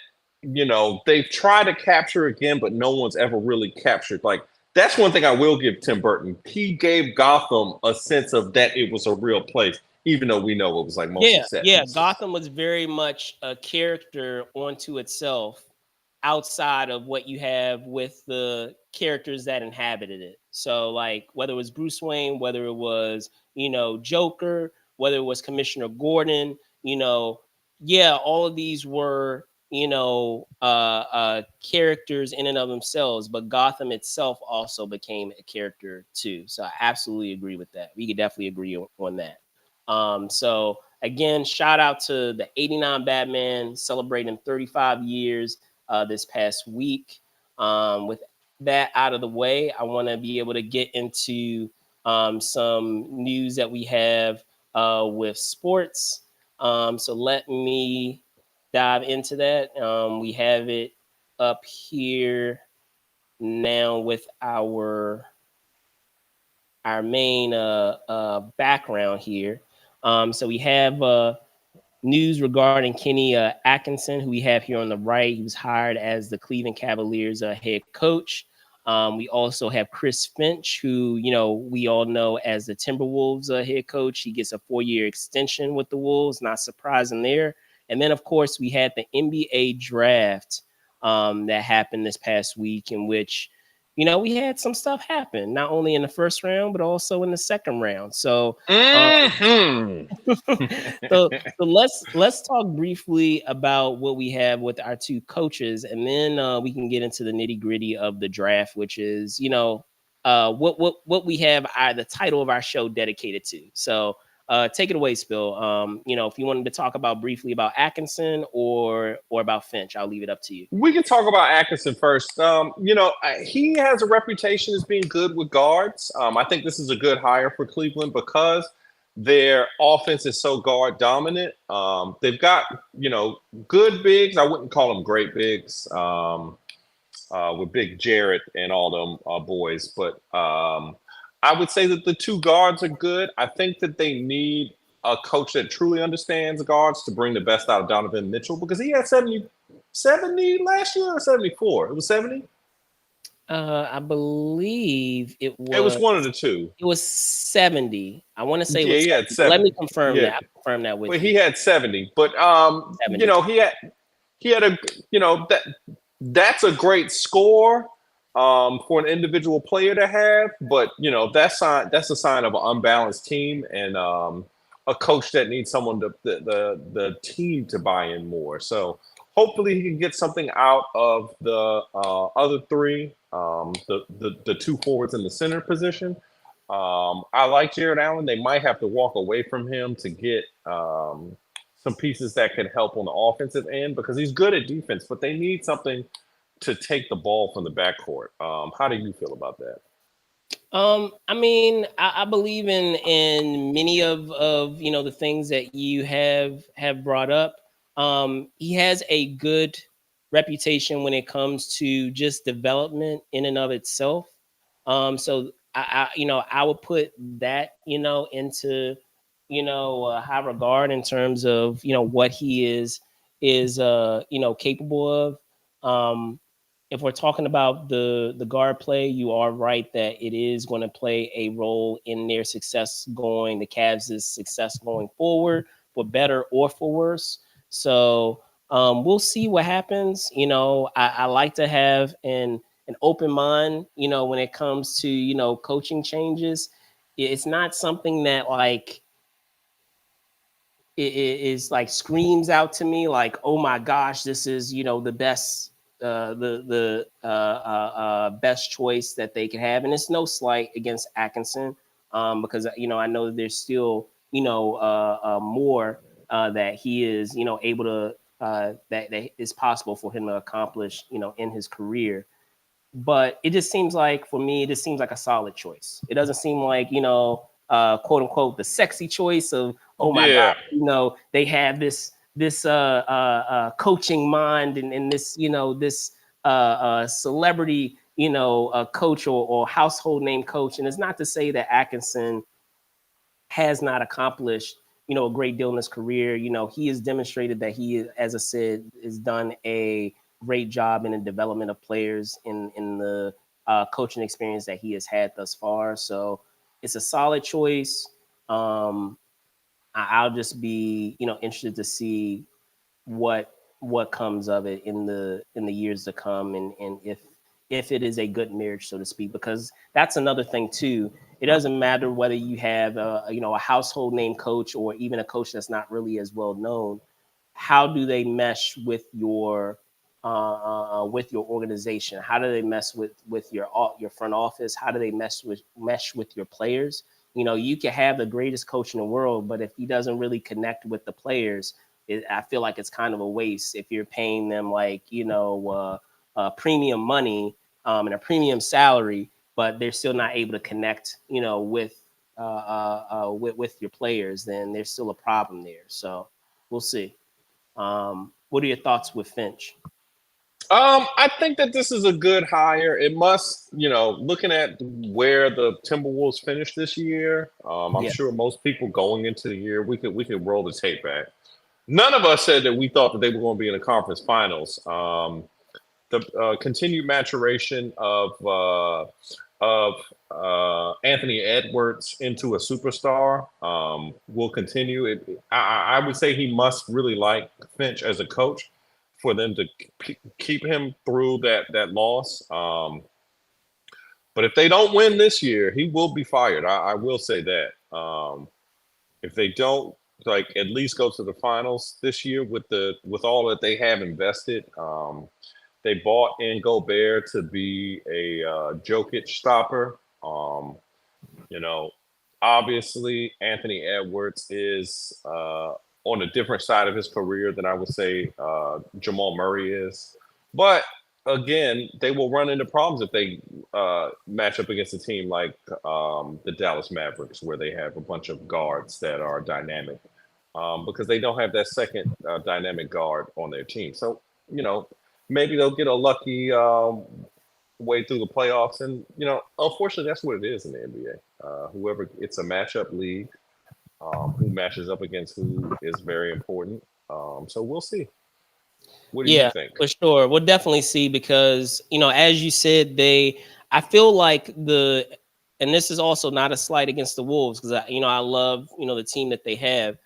they've tried to capture again, but no one's ever really captured. Like, that's one thing I will give Tim Burton. He gave Gotham a sense of that it was a real place, even though we know it was like mostly set. Yeah, Gotham was very much a character onto itself outside of what you have with the characters that inhabited it. So, like, whether it was Bruce Wayne, whether it was, Joker, whether it was Commissioner Gordon, all of these were characters in and of themselves, but Gotham itself also became a character too. So I absolutely agree with that. We could definitely agree on that. So again, shout out to the '89 Batman celebrating 35 years this past week. With that out of the way, I want to be able to get into some news that we have with sports. So let me dive into that. We have it up here now with our main background here. So we have news regarding Kenny Atkinson, who we have here on the right. He was hired as the Cleveland Cavaliers head coach. We also have Chris Finch, who, we all know as the Timberwolves head coach. He gets a 4-year extension with the Wolves. Not surprising there. And then, of course, we had the NBA draft that happened this past week, in which, we had some stuff happen, not only in the first round, but also in the second round. So, so let's talk briefly about what we have with our two coaches, and then we can get into the nitty gritty of the draft, which is, what we have the title of our show dedicated to. So, take it away, Spill. If you wanted to talk briefly about Atkinson or about Finch, I'll leave it up to you. We can talk about Atkinson first. He has a reputation as being good with guards. I think this is a good hire for Cleveland because their offense is so guard dominant. They've got, good bigs. I wouldn't call them great bigs with Big Jarrett and all them boys, but I would say that the two guards are good. I think that they need a coach that truly understands guards to bring the best out of Donovan Mitchell, because he had 70 70 last year or 74? It was 70. I believe It was one of the two. it was 70. I want to say it Yeah, was he had 70, but let me 70. confirm Yeah, that. I'll confirm that with well, you. he had 70, but 70. he had a, that's a great score for an individual player to have, but that's a sign of an unbalanced team and a coach that needs someone to the team to buy in more. So hopefully he can get something out of the other three, the two forwards in the center position. I like Jared Allen. They might have to walk away from him to get some pieces that can help on the offensive end because he's good at defense, but they need something to take the ball from the backcourt. How do you feel about that? I mean, I believe in many of the things that you have brought up. He has a good reputation when it comes to just development in and of itself. So I would put that into high regard in terms of what he is capable of. If we're talking about the guard play, you are right that it is going to play a role in their success the Cavs' success going forward, for better or for worse. So we'll see what happens. I like to have an open mind, when it comes to coaching changes. It's not something that it is like screams out to me like, oh my gosh, this is the best best choice that they can have. And it's no slight against Atkinson, because I know that there's still more that he is able to that is possible for him to accomplish in his career. But it just seems like, for me, it just seems like a solid choice. It doesn't seem like quote unquote the sexy choice of, oh my god, Yeah, they have this coaching mind and this this celebrity coach or household name coach. And it's not to say that Atkinson has not accomplished a great deal in his career. He has demonstrated that he, as I said, has done a great job in the development of players in the coaching experience that he has had thus far. So it's a solid choice. I'll just be interested to see what comes of it in the years to come, and if it is a good marriage, so to speak, because that's another thing too. It doesn't matter whether you have a household name coach or even a coach that's not really as well known. How do they mesh with your organization? How do they mess with your front office? How do they mesh with your players? You can have the greatest coach in the world, but if he doesn't really connect with the players, I feel like it's kind of a waste if you're paying them premium money and a premium salary, but they're still not able to connect, with your players. Then there's still a problem there. So we'll see. What are your thoughts with Finch? I think that this is a good hire. It must, looking at where the Timberwolves finished this year, I'm Yeah. sure most people going into the year, we could roll the tape back. None of us said that we thought that they were going to be in the conference finals. The continued maturation of Anthony Edwards into a superstar will continue. I would say he must really like Finch as a coach for them to keep him through that loss. But if they don't win this year, he will be fired. I will say that. If they don't at least go to the finals this year with all that they have invested, they bought in Gobert to be a Jokic stopper. Obviously Anthony Edwards is on a different side of his career than I would say Jamal Murray is. But again, they will run into problems if they match up against a team like the Dallas Mavericks, where they have a bunch of guards that are dynamic, because they don't have that second dynamic guard on their team. So, maybe they'll get a lucky way through the playoffs. And, unfortunately, that's what it is in the NBA. Whoever, it's a matchup league. Who matches up against who is very important. So we'll see. What do you Yeah, think? for sure. We'll definitely see because, as you said, I feel like and this is also not a slight against the Wolves because I love, the team that they have.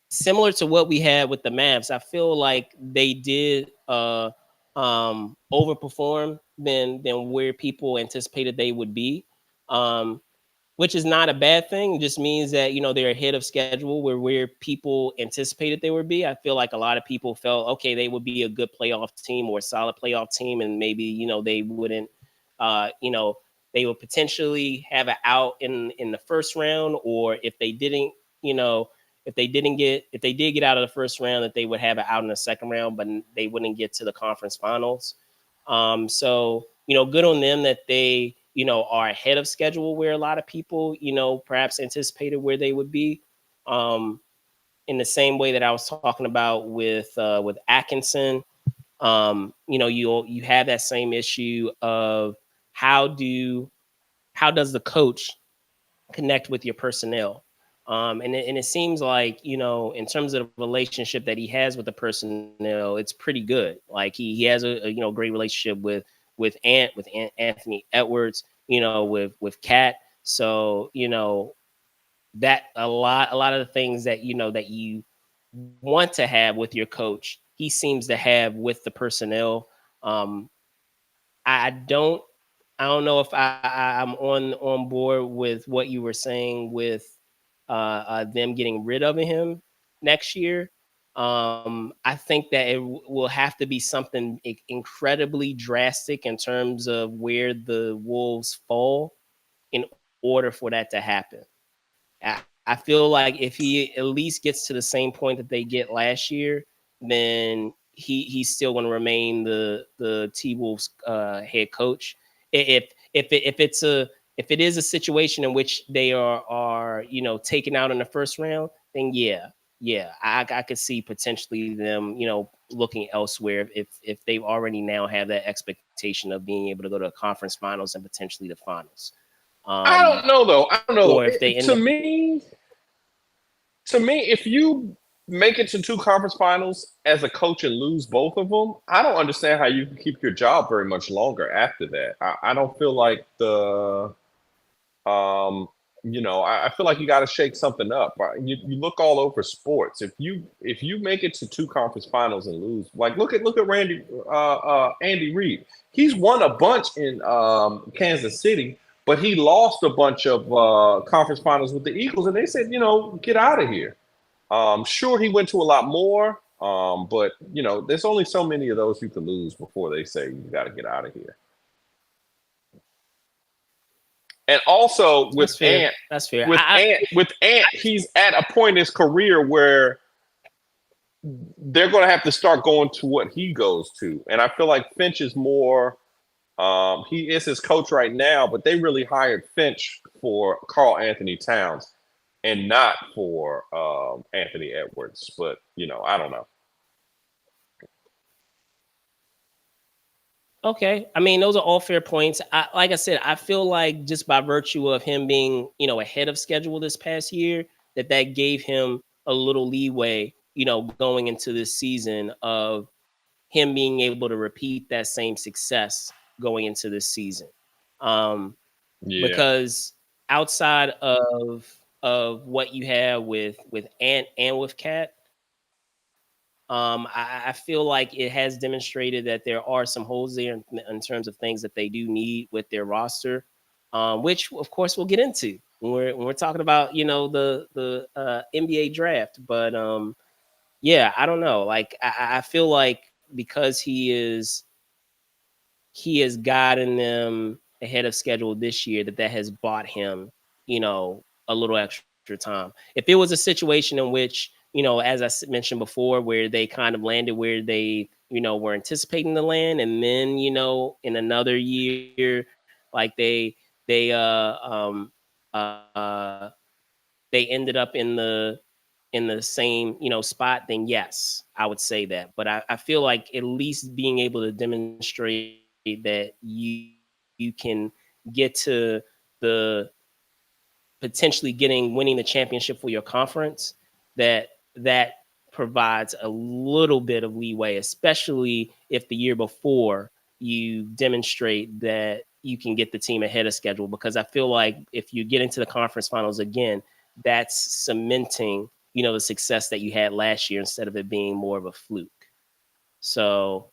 Similar to what we had with the Mavs, I feel like they did overperform than where people anticipated they would be. Um, which is not a bad thing. It just means that they're ahead of schedule where people anticipated they would be. I feel like a lot of people felt okay they would be a good playoff team or a solid playoff team, and maybe they wouldn't, they would potentially have an out in the first round, or if they didn't, if they did get out of the first round, that they would have it out in the second round, but they wouldn't get to the conference finals. So good on them that they are ahead of schedule where a lot of people perhaps anticipated where they would be. In the same way that I was talking about with Atkinson, you have that same issue of how does the coach connect with your personnel. And it seems like, in terms of the relationship that he has with the personnel, it's pretty good. Like he has a great relationship with Anthony Edwards, with Cat. So, that a lot of the things that that you want to have with your coach, he seems to have with the personnel. Um, I don't I don't know if I'm on board with what you were saying with them getting rid of him next year. I think that will have to be something incredibly drastic in terms of where the Wolves fall in order for that to happen. I feel like if he at least gets to the same point that they get last year, then he's still going to remain the T Wolves head coach. If it is a situation in which they are taken out in the first round, then yeah, I could see potentially them looking elsewhere if they've already now have that expectation of being able to go to the conference finals and potentially the finals. I don't know though. I don't know. Or if they end To up me, if you make it to two conference finals as a coach and lose both of them, I don't understand how you can keep your job very much longer after that. I don't feel like um, I feel like you got to shake something up. You look all over sports. If you make it to two conference finals and lose, like look at Andy Reid. He's won a bunch in Kansas City, but he lost a bunch of conference finals with the Eagles, and they said, get out of here. Sure, he went to a lot more, but there's only so many of those you can lose before they say you got to get out of here. And also with That's fair. Ant, That's fair. with Ant, he's at a point in his career where they're going to have to start going to what he goes to. And I feel like Finch is more. He is his coach right now, but they really hired Finch for Carl Anthony Towns and not for Anthony Edwards. But I don't know. Okay. I mean, those are all fair points. Like I said, I feel like just by virtue of him being, ahead of schedule this past year, that gave him a little leeway, going into this season of him being able to repeat that same success going into this season. Um, Yeah, because outside of what you have with Ant and with Cat, I feel like it has demonstrated that there are some holes there in terms of things that they do need with their roster, which of course we'll get into when we're talking about the NBA draft. But yeah, I don't know. Like I feel like because he has gotten them ahead of schedule this year, that has bought him a little extra time. If it was a situation in which as I mentioned before, where they kind of landed where they, were anticipating to land, and then, in another year, like they uh they ended up in the same, spot, then yes, I would say that. But I feel like at least being able to demonstrate that you can get to the potentially winning the championship for your conference, that provides a little bit of leeway, especially if the year before you demonstrate that you can get the team ahead of schedule. Because I feel like if you get into the conference finals again, that's cementing, the success that you had last year instead of it being more of a fluke. So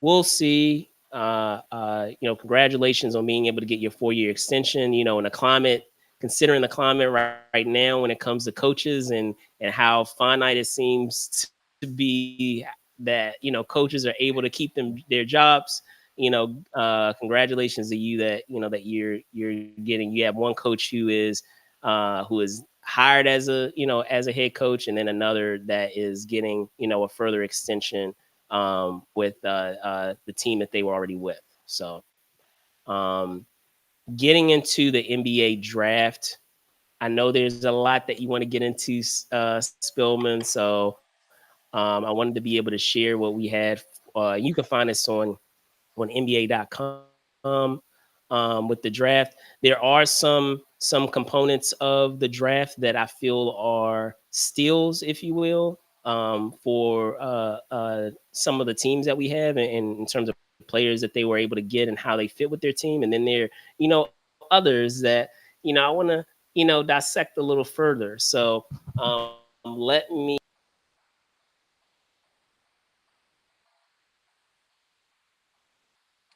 we'll see. Congratulations on being able to get your 4-year extension. In a climate, considering the climate right now when it comes to coaches and how finite it seems to be that coaches are able to keep their jobs. Congratulations to you that that you're getting. You have one coach who is hired as a head coach, and then another that is getting a further extension with the team that they were already with. So getting into the NBA draft, I know there's a lot that you want to get into, Spillman. So I wanted to be able to share what we had. You can find us on NBA.com with the draft. There are some components of the draft that I feel are steals, if you will, for some of the teams that we have, and in terms of players that they were able to get and how they fit with their team. And then there, others that I want to dissect a little further. So let me.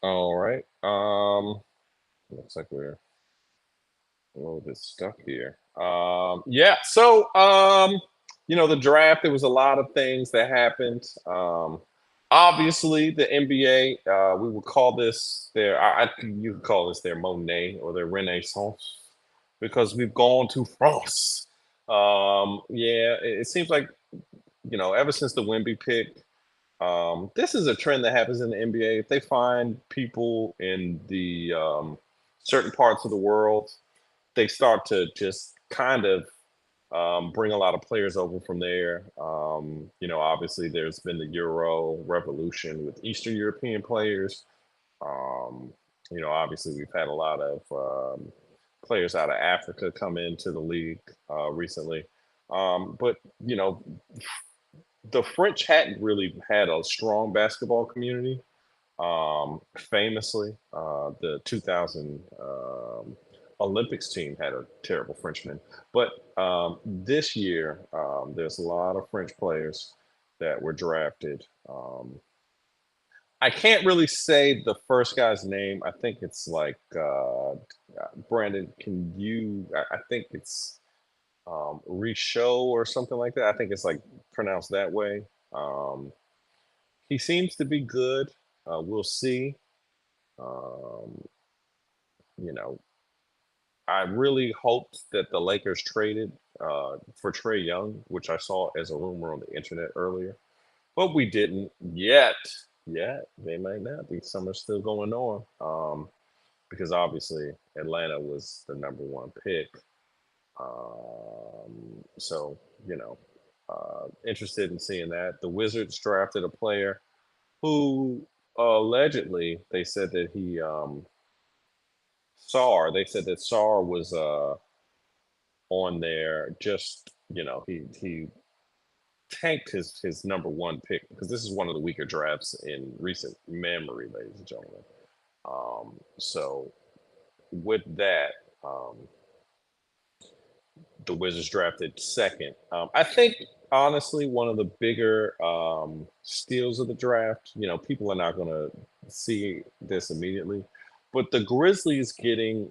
All right. Looks like we're a little bit stuck here. Yeah. So, the draft, there was a lot of things that happened. Obviously, the NBA, we would call this you could call this their Monet or their Renaissance because we've gone to France. Yeah, it seems like, ever since the Wemby pick, this is a trend that happens in the NBA. If they find people in the certain parts of the world, they start to just kind of bring a lot of players over from there. Obviously, there's been the Euro revolution with Eastern European players. Obviously, we've had a lot of players out of Africa come into the league recently. But, the French hadn't really had a strong basketball community. Famously, the 2000 Olympics team had a terrible Frenchman. But this year, there's a lot of French players that were drafted. I can't really say the first guy's name. I think it's like Brandon. Can you? I think it's Richaud or something like that. I think it's like pronounced that way. He seems to be good. We'll see. Um, you know, I really hoped that the Lakers traded for Trae Young, which I saw as a rumor on the internet earlier, but we didn't yet. Yet they might not be. Summer's still going on because obviously Atlanta was the number one pick. So interested in seeing that. The Wizards drafted a player who allegedly they said that he Sar. They said that Sar was on there. Just he tanked his number one pick because this is one of the weaker drafts in recent memory, ladies and gentlemen. So with that, the Wizards drafted second. I think honestly one of the bigger steals of the draft. People are not going to see this immediately, but the Grizzlies getting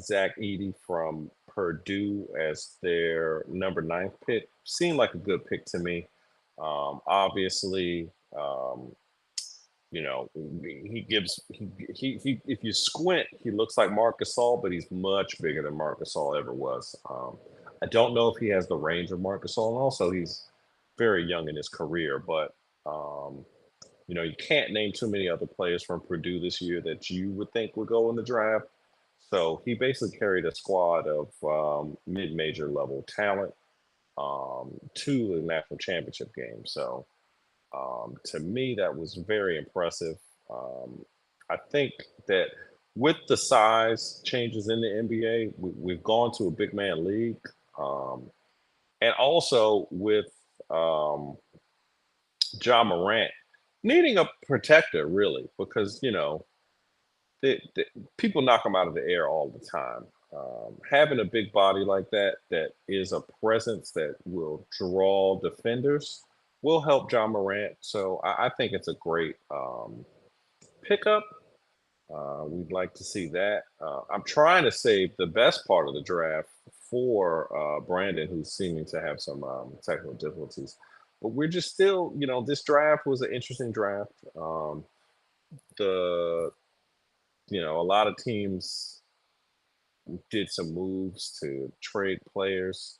Zach Edey from Purdue as their number 9th pick seemed like a good pick to me. Obviously, he gives he if you squint, he looks like Marc Gasol, but he's much bigger than Marc Gasol ever was. I don't know if he has the range of Marc Gasol, and also he's very young in his career, but you can't name too many other players from Purdue this year that you would think would go in the draft. So he basically carried a squad of mid-major level talent to the national championship game. So to me, that was very impressive. I think that with the size changes in the NBA, we've gone to a big man league, and also with um, Ja Morant needing a protector, really, because the people knock him out of the air all the time. Having a big body like that is a presence that will draw defenders will help John Morant. So I think it's a great pickup. We'd like to see that. I'm trying to save the best part of the draft for Brandon, who's seeming to have some technical difficulties. But we're just still, this draft was an interesting draft. The a lot of teams did some moves to trade players.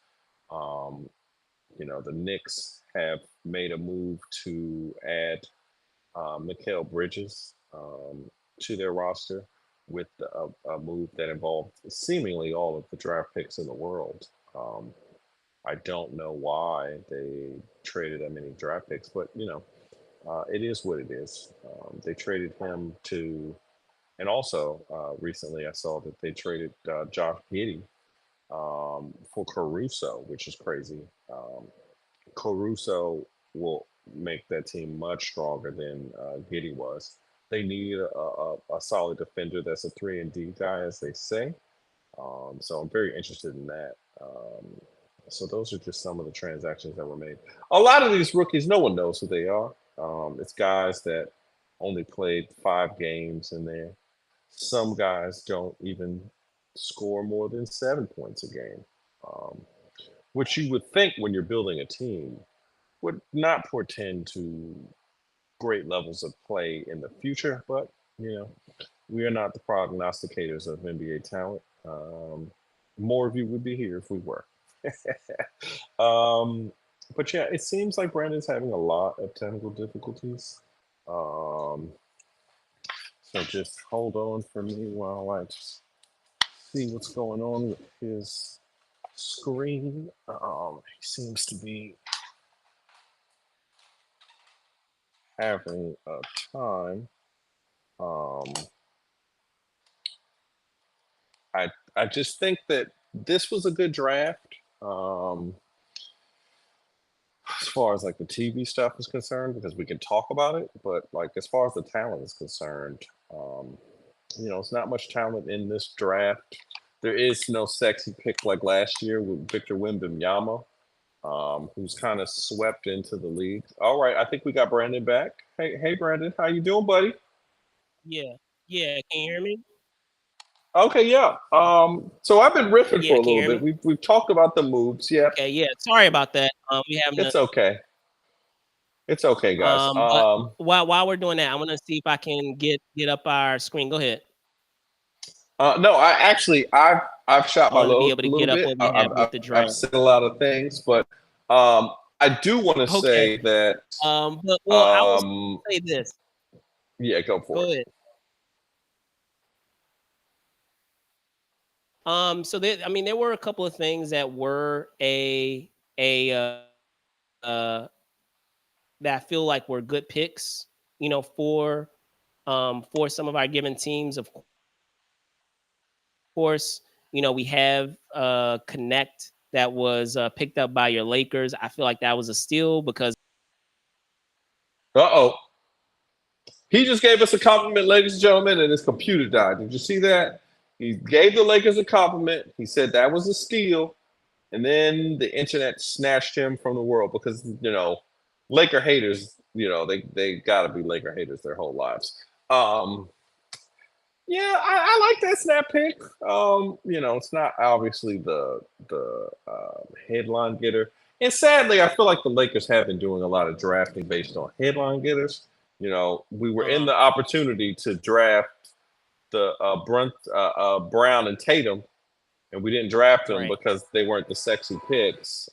Um, the Knicks have made a move to add Mikal Bridges to their roster with a move that involved seemingly all of the draft picks in the world. I don't know why they traded that many draft picks, but it is what it is. They traded him to, and also recently I saw that they traded Josh Giddey for Caruso, which is crazy. Caruso will make that team much stronger than Giddey was. They need a solid defender that's a 3-and-D guy, as they say. So I'm very interested in that. So those are just some of the transactions that were made. A lot of these rookies, no one knows who they are. It's guys that only played 5 games in there. Some guys don't even score more than 7 points a game, which you would think when you're building a team would not portend to great levels of play in the future. But, we are not the prognosticators of NBA talent. More of you would be here if we were. But yeah, it seems like Brandon's having a lot of technical difficulties. So just hold on for me while I just see what's going on with his screen. He seems to be having a time. I just think that this was a good draft. As far as like the TV stuff is concerned, because we can talk about it, but like as far as the talent is concerned, it's not much talent in this draft. There is no sexy pick like last year with Victor Wembanyama, who's kind of swept into the league. All right, I think we got Brandon back. Hey, Brandon, how you doing, buddy? Yeah, can you hear me? Okay, yeah. So I've been riffing for Yeah, a can you little hear bit. me? We've talked about the moves. Yeah, Okay, yeah. Sorry about that. We having a it's okay. It's okay, guys. but while we're doing that, I want to see if I can get up our screen. Go ahead. No, I've shot I my want to be load able a to little get up bit. what we have with the I've draft. said a lot of things, but I do want to say that. But I will say this. Yeah, go for Go it. ahead. So there were a couple of things that were that I feel like were good picks, for some of our given teams. Of course, we have Connect that was picked up by your Lakers. I feel like that was a steal because Uh-oh. He just gave us a compliment, ladies and gentlemen, and his computer died. Did you see that? He gave the Lakers a compliment. He said that was a steal. And then the internet snatched him from the world because, Laker haters, they got to be Laker haters their whole lives. Yeah, I like that snap pick. It's not obviously the headline getter. And sadly, I feel like the Lakers have been doing a lot of drafting based on headline getters. We were in the opportunity to draft the Brown and Tatum, and we didn't draft them because they weren't the sexy picks.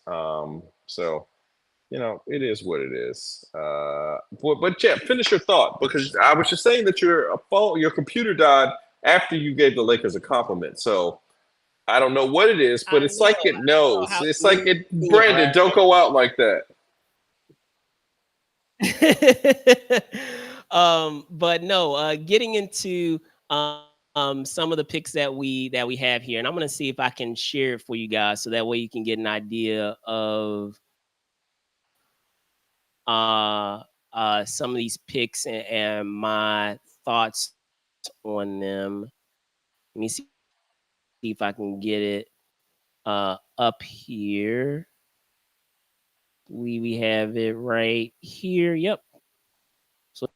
So, it is what it is. But Jeff, finish your thought, because I was just saying that your computer died after you gave the Lakers a compliment. So I don't know what it is, but it's like it knows. It's like it. Brandon, don't go out like that. But no, getting into some of the picks that we have here, and I'm gonna see if I can share it for you guys, so that way you can get an idea of some of these picks and my thoughts on them. Let me see if I can get it up here. We have it right here. Yep. So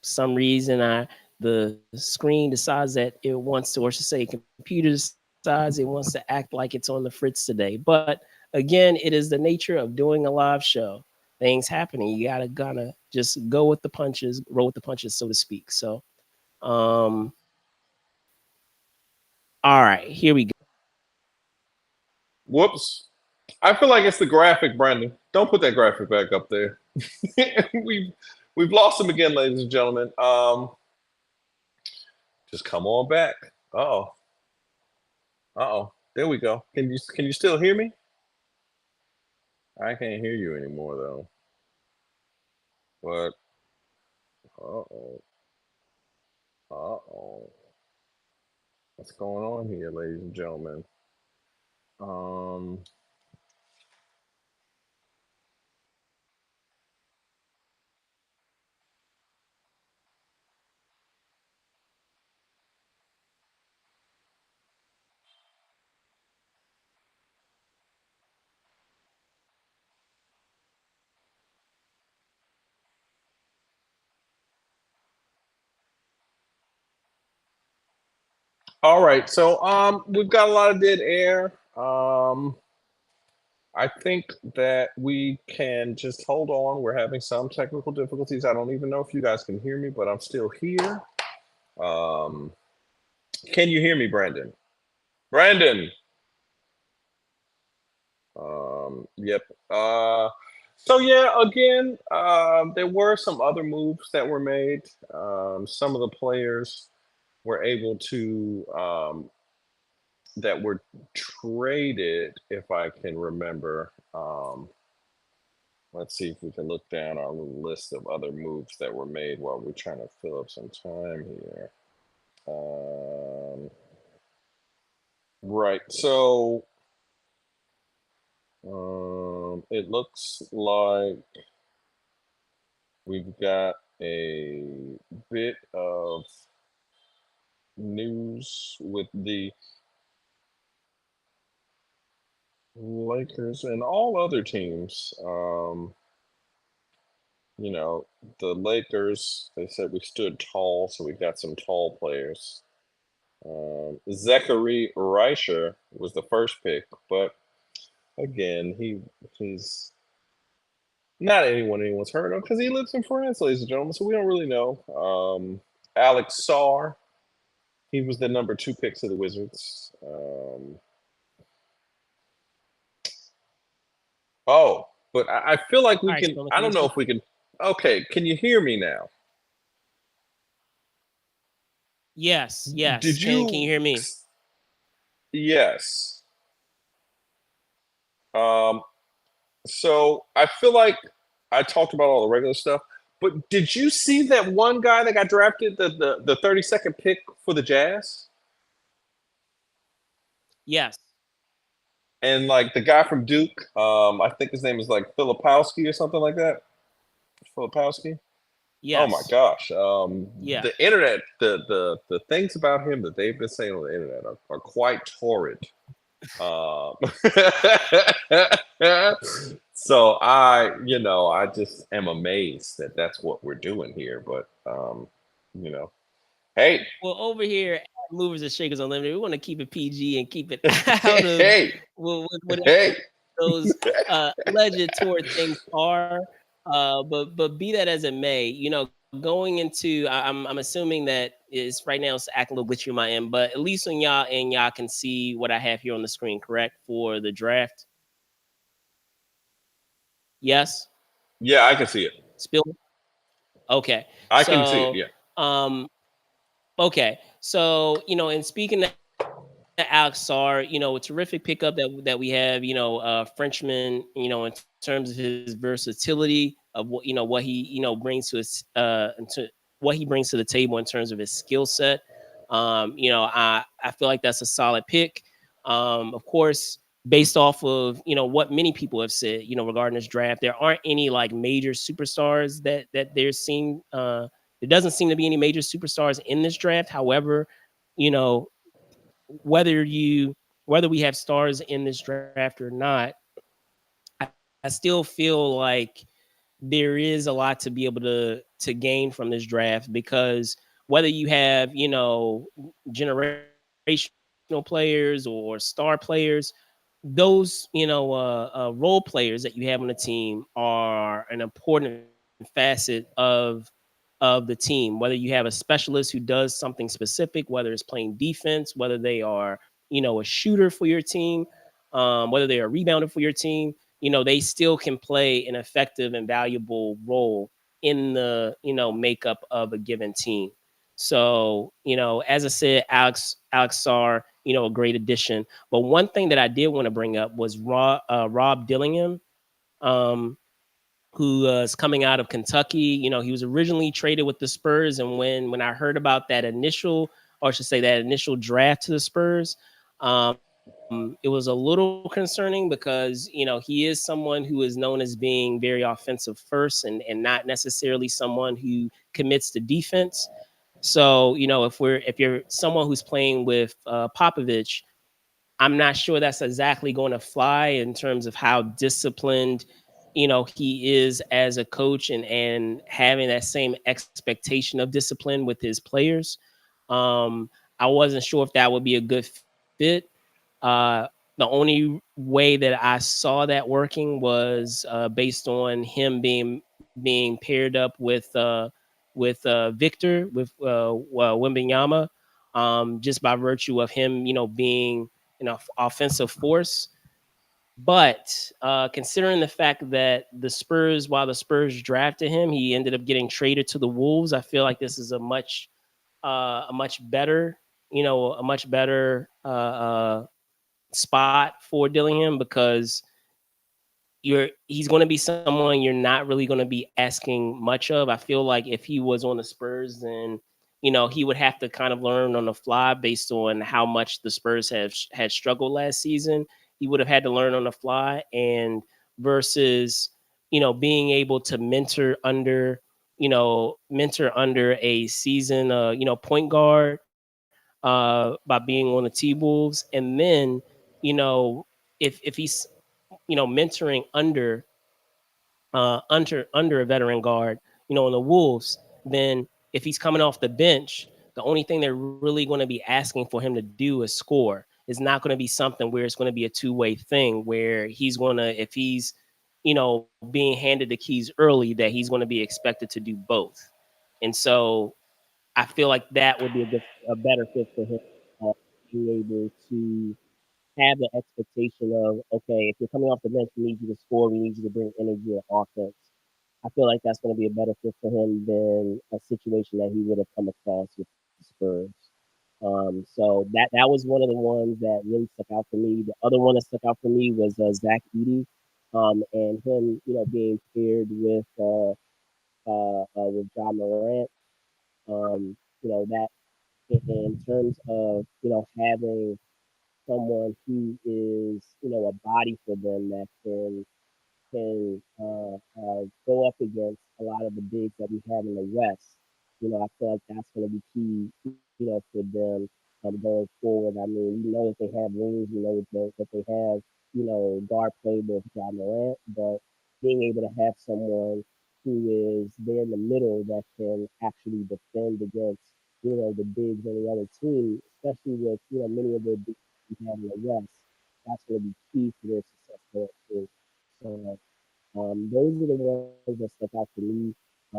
some reason the screen decides that it wants to, or should say computer decides it wants to act like it's on the fritz today. But again, it is the nature of doing a live show. Things happening. You gotta just go with the punches, roll with the punches, so to speak. So all right, here we go. Whoops. I feel like it's the graphic, Brandon. Don't put that graphic back up there. we've lost him again, ladies and gentlemen. Just come on back. Uh-oh. Uh-oh. There we go. Can you still hear me? I can't hear you anymore though. But uh-oh. Uh-oh. What's going on here, ladies and gentlemen? All right, so we've got a lot of dead air. I think that we can just hold on. We're having some technical difficulties. I don't even know if you guys can hear me, but I'm still here. Can you hear me, Brandon? Brandon. Yep. So yeah, again, there were some other moves that were made. Some of the players were able to that were traded, if I can remember. Let's see if we can look down our little list of other moves that were made while we're trying to fill up some time here. Right. So it looks like we've got a bit of news with the Lakers and all other teams. You know, the Lakers, they said we stood tall, so we got some tall players. Zachary Reicher was the first pick, but again, he's not anyone's heard of because he lives in France, ladies and gentlemen, so we don't really know. Alex Sarr, he was the number 2 pick to the Wizards. But I feel like we can. I don't know if we can. Okay, can you hear me now? Yes. Did you? Can you hear me? Yes. So I feel like I talked about all the regular stuff, but did you see that one guy that got drafted, the 32nd pick for the Jazz? Yes. And like the guy from Duke, I think his name is like Filipowski or something like that. Filipowski. Yes. Oh my gosh. Yeah. The internet, the things about him that they've been saying on the internet are quite torrid. So I just am amazed that that's what we're doing here. But hey. Well, over here at Movers and Shakers Unlimited, we want to keep it PG and keep it out of whatever those alleged toward things are. But be that as it may, going into, I'm assuming that is right now it's acting a little glitchy on my end, but at least when y'all can see what I have here on the screen, correct, for the draft. Yes. Yeah, I can see it. Spill. Okay. I can see it. Yeah. Okay. So and speaking of Alex Sarr, a terrific pickup that we have, Frenchman, in terms of his versatility of what he brings to his into what he brings to the table in terms of his skill set. I feel like that's a solid pick. Of course, based off of what many people have said, regarding this draft, there aren't any like major superstars that they're seeing. There doesn't seem to be any major superstars in this draft. However, you know, whether you whether we have stars in this draft or not, I still feel like there is a lot to be able to gain from this draft, because whether you have generational players or star players, those role players that you have on the team are an important facet of the team. Whether you have a specialist who does something specific, whether it's playing defense, whether they are a shooter for your team, whether they are a rebounder for your team, they still can play an effective and valuable role in the makeup of a given team. So as I said, Alex Sarr, a great addition. But one thing that I did want to bring up was Rob Dillingham, um, who is coming out of Kentucky. He was originally traded with the Spurs, and when I heard about that initial, or I should say that initial draft to the Spurs, it was a little concerning, because he is someone who is known as being very offensive first, and not necessarily someone who commits to defense. So if you're someone who's playing with Popovich, I'm not sure that's exactly going to fly in terms of how disciplined he is as a coach, and having that same expectation of discipline with his players. I wasn't sure if that would be a good fit. The only way that I saw that working was based on him being paired up with Victor, with Wembanyama, just by virtue of him being offensive force. But considering the fact that while the Spurs drafted him, he ended up getting traded to the Wolves. I feel like this is a much better, spot for Dillingham, because he's going to be someone you're not really going to be asking much of. I feel like if he was on the Spurs, then he would have to kind of learn on the fly based on how much the Spurs had struggled last season. He would have had to learn on the fly, and versus being able to mentor under a season point guard by being on the T-Wolves, and then if he's mentoring under a veteran guard, in the Wolves, then if he's coming off the bench, the only thing they're really going to be asking for him to do is score. It's not going to be something where it's going to be a two-way thing, where he's going to, if he's being handed the keys early, that he's going to be expected to do both. And so I feel like that would be a better fit for him, being able to have the expectation of, okay, if you're coming off the bench, we need you to score, we need you to bring energy and offense. I feel like that's going to be a better fit for him than a situation that he would have come across with the Spurs. So that was one of the ones that really stuck out for me. The other one that stuck out for me was Zach Edey, and him, being paired with John Morant. That in terms of having someone who is a body for them that can go up against a lot of the bigs that we have in the West. I feel like that's going to be key, for them going forward. I mean, we know that they have wings, we know that they have, guard play with John Morant, but being able to have someone who is there in the middle that can actually defend against, the bigs on the other team, especially with, many of the bigs we have in the West, that's going to be key for their success going forward. So those are the ones that stuck out to me. I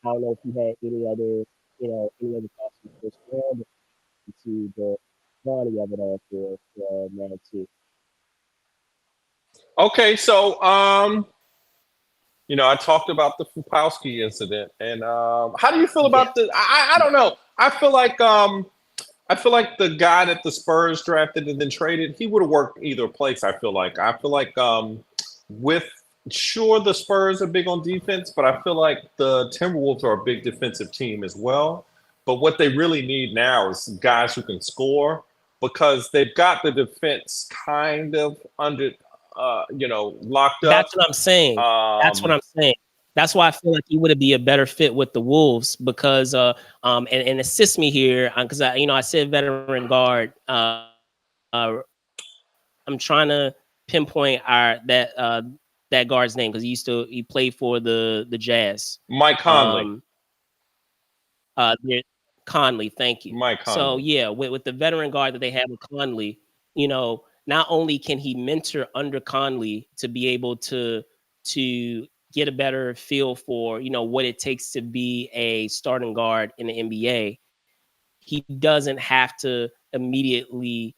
don't know if you had any other thoughts on the first round, to the quality of it all for round two. Okay, so I talked about the Fupowski incident, and how do you feel about the? I don't know. I feel like the guy that the Spurs drafted and then traded, he would have worked either place. I feel like with sure the Spurs are big on defense, but I feel like the Timberwolves are a big defensive team as well. But what they really need now is guys who can score because they've got the defense kind of under, locked up. That's what I'm saying. That's what Um, I'm saying. That's why I feel like he would be a better fit with the Wolves because and assist me here because I said veteran guard. I'm trying to pinpoint that guard's name because he played for the Jazz. Mike Conley. Conley, thank you. Mike So Conley. yeah, with the veteran guard that they have with Conley, not only can he mentor under Conley to be able to get a better feel for what it takes to be a starting guard in the NBA, he doesn't have to immediately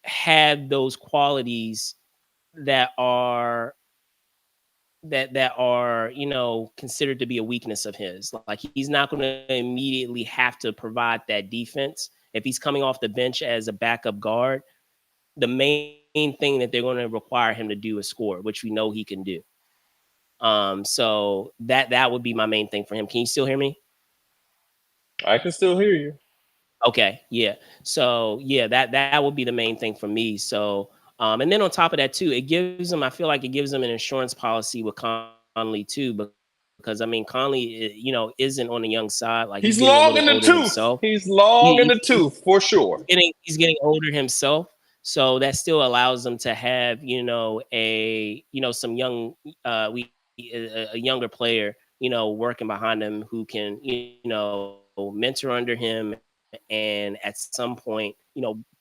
have those qualities that are considered to be a weakness of his. Like he's not going to immediately have to provide that defense if he's coming off the bench as a backup guard. The main thing that they're going to require him to do is score, which we know he can do. So that would be my main thing for him. Can you still hear me? I can still hear you. Okay, yeah. So yeah, that would be the main thing for me. So and then on top of that too, I feel like it gives them an insurance policy with Conley too, because I mean Conley, isn't on the young side. Like He's getting a long little in the older tooth. himself. He's long in the tooth for sure. He's getting older himself. So that still allows them to have, some young, a younger player, working behind him who can, mentor under him and at some point,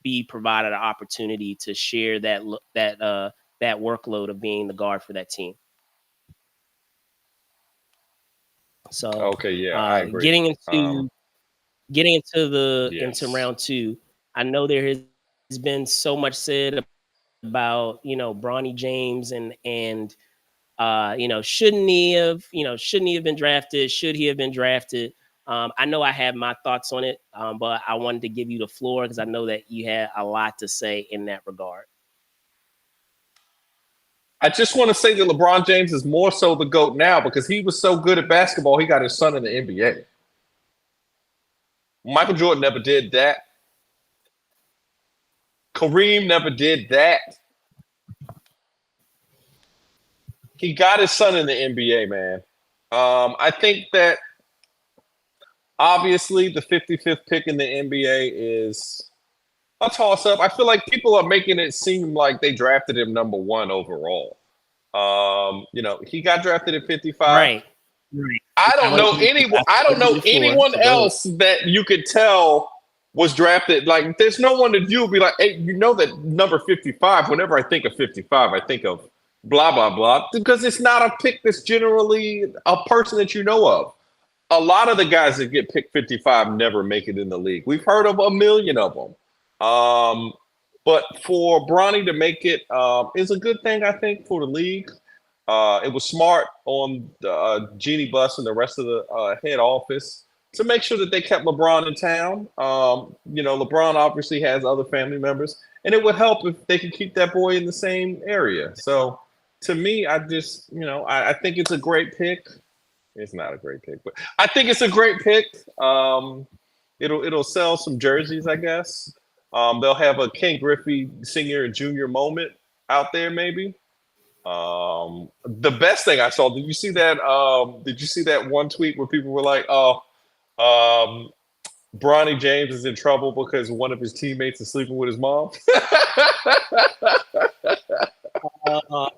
be provided an opportunity to share that workload of being the guard for that team. So okay, yeah, I agree. Getting into round two, I know there has been so much said about Bronny James and shouldn't he have been drafted? Should he have been drafted? I know I have my thoughts on it, but I wanted to give you the floor because I know that you had a lot to say in that regard. I just want to say that LeBron James is more so the GOAT now because he was so good at basketball, he got his son in the NBA. Michael Jordan never did that. Kareem never did that. He got his son in the NBA, man. I think that obviously the 55th pick in the NBA is a toss-up. I feel like people are making it seem like they drafted him number one overall. He got drafted at 55. Right. I don't know anyone else that you could tell was drafted. Like, there's no one that you'll be like, hey, that number 55. Whenever I think of 55, I think of blah, blah, blah, because it's not a pick that's generally a person that you know of. A lot of the guys that get picked 55 never make it in the league. We've heard of a million of them. But for Bronny to make it is a good thing, I think, for the league. It was smart on Jeannie Buss and the rest of the head office to make sure that they kept LeBron in town. LeBron obviously has other family members, and it would help if they could keep that boy in the same area. So to me, I just, I think it's a great pick. It's not a great pick, but I think it's a great pick. It'll sell some jerseys, I guess. They'll have a Ken Griffey senior and junior moment out there, maybe. The best thing I saw, did you see that? Did you see that one tweet where people were like, Bronny James is in trouble because one of his teammates is sleeping with his mom?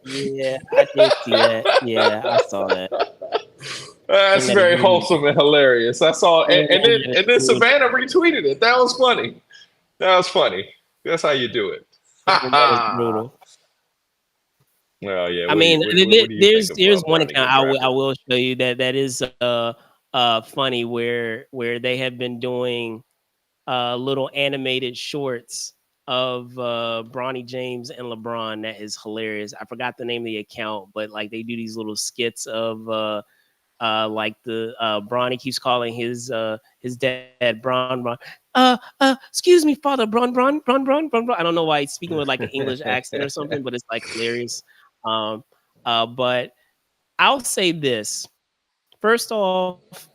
Yeah, I did see that. Yeah, I saw that. That's very wholesome and hilarious. I saw, and then Savannah retweeted it. That was funny. That's how you do it. That was brutal. Well, yeah. I mean, there's one account I will show you that is funny where they have been doing little animated shorts of Bronny James and LeBron. That is hilarious. I forgot the name of the account, but like they do these little skits of like the Bronny keeps calling his dad Bron. Excuse me, Father Bron. I don't know why he's speaking with like an English accent or something, but it's like hilarious. But I'll say this. First off,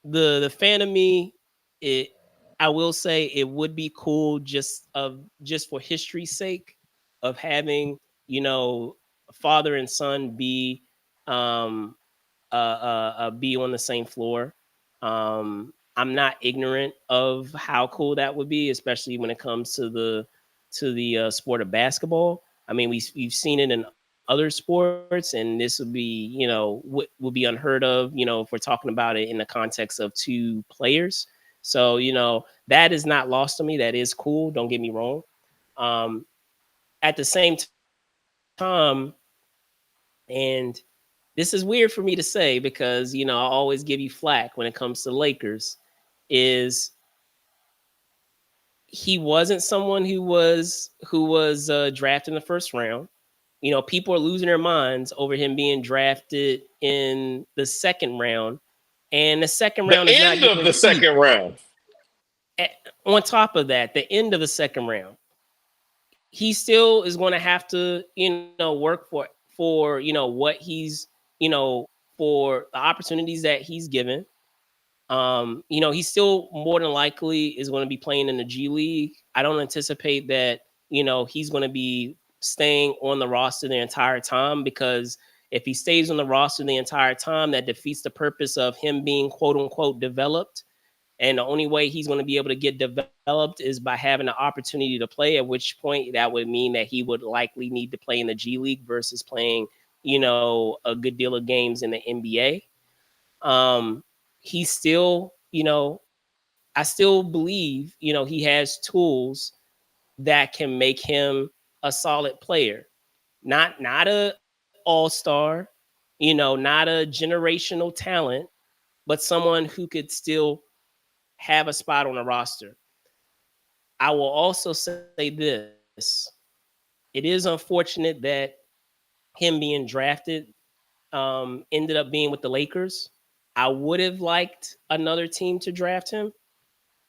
the fan of me, it I will say it would be cool just for history's sake of having, you know, father and son um be on the same floor. I'm not ignorant of how cool that would be, especially when it comes to the sport of basketball. I mean, we've seen it in other sports, and this would be, you know, what would be unheard of, you know, if we're talking about it in the context of two players. So, you know, that is not lost on me. That is cool. Don't get me wrong. Um, at the same time, and this is weird for me to say because, you know, I always give you flack when it comes to Lakers, is he wasn't someone who was drafted in the first round. You know, people are losing their minds over him being drafted in the second round, and the second The round is not end of the guaranteed. second round. On top of that, the end of the second round, he still is going to have to, you know, work for you know what he's, you know, for the opportunities that he's given. You know, he still more than likely is going to be playing in the G League. I don't anticipate that, you know, he's going to be staying on the roster the entire time, because if he stays on the roster the entire time, that defeats the purpose of him being quote unquote developed. And the only way he's going to be able to get developed is by having the opportunity to play, at which point that would mean that he would likely need to play in the G League versus playing, you know, a good deal of games in the NBA. He's still, you know, I still believe, you know, he has tools that can make him a solid player. Not a all-star, you know, not a generational talent, but someone who could still have a spot on the roster. I will also say this. It is unfortunate that him being drafted ended up being with the Lakers. I would have liked another team to draft him,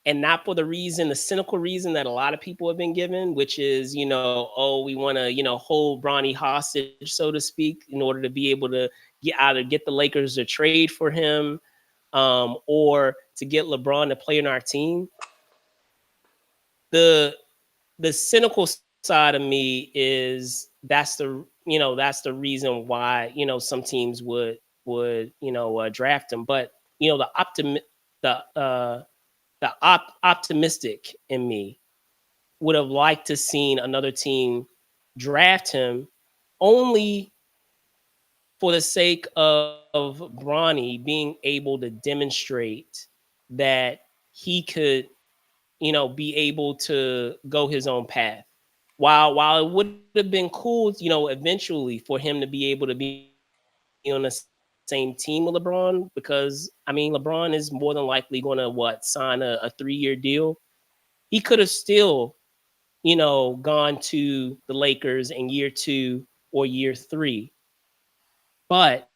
and not for the reason, the cynical reason that a lot of people have been given, which is, you know, oh, we want to, you know, hold Bronny hostage, so to speak, in order to be able to get the Lakers to trade for him, or to get LeBron to play on our team. The the cynical side of me is that's the reason why, you know, some teams would you know, draft him. But you know, the optimistic in me would have liked to seen another team draft him, only for the sake of Bronny being able to demonstrate that he could, you know, be able to go his own path. While it would have been cool, you know, eventually for him to be able to be on the same team with LeBron, because I mean, LeBron is more than likely going to sign a 3-year deal. He could have still, you know, gone to the Lakers in year 2 or year 3. But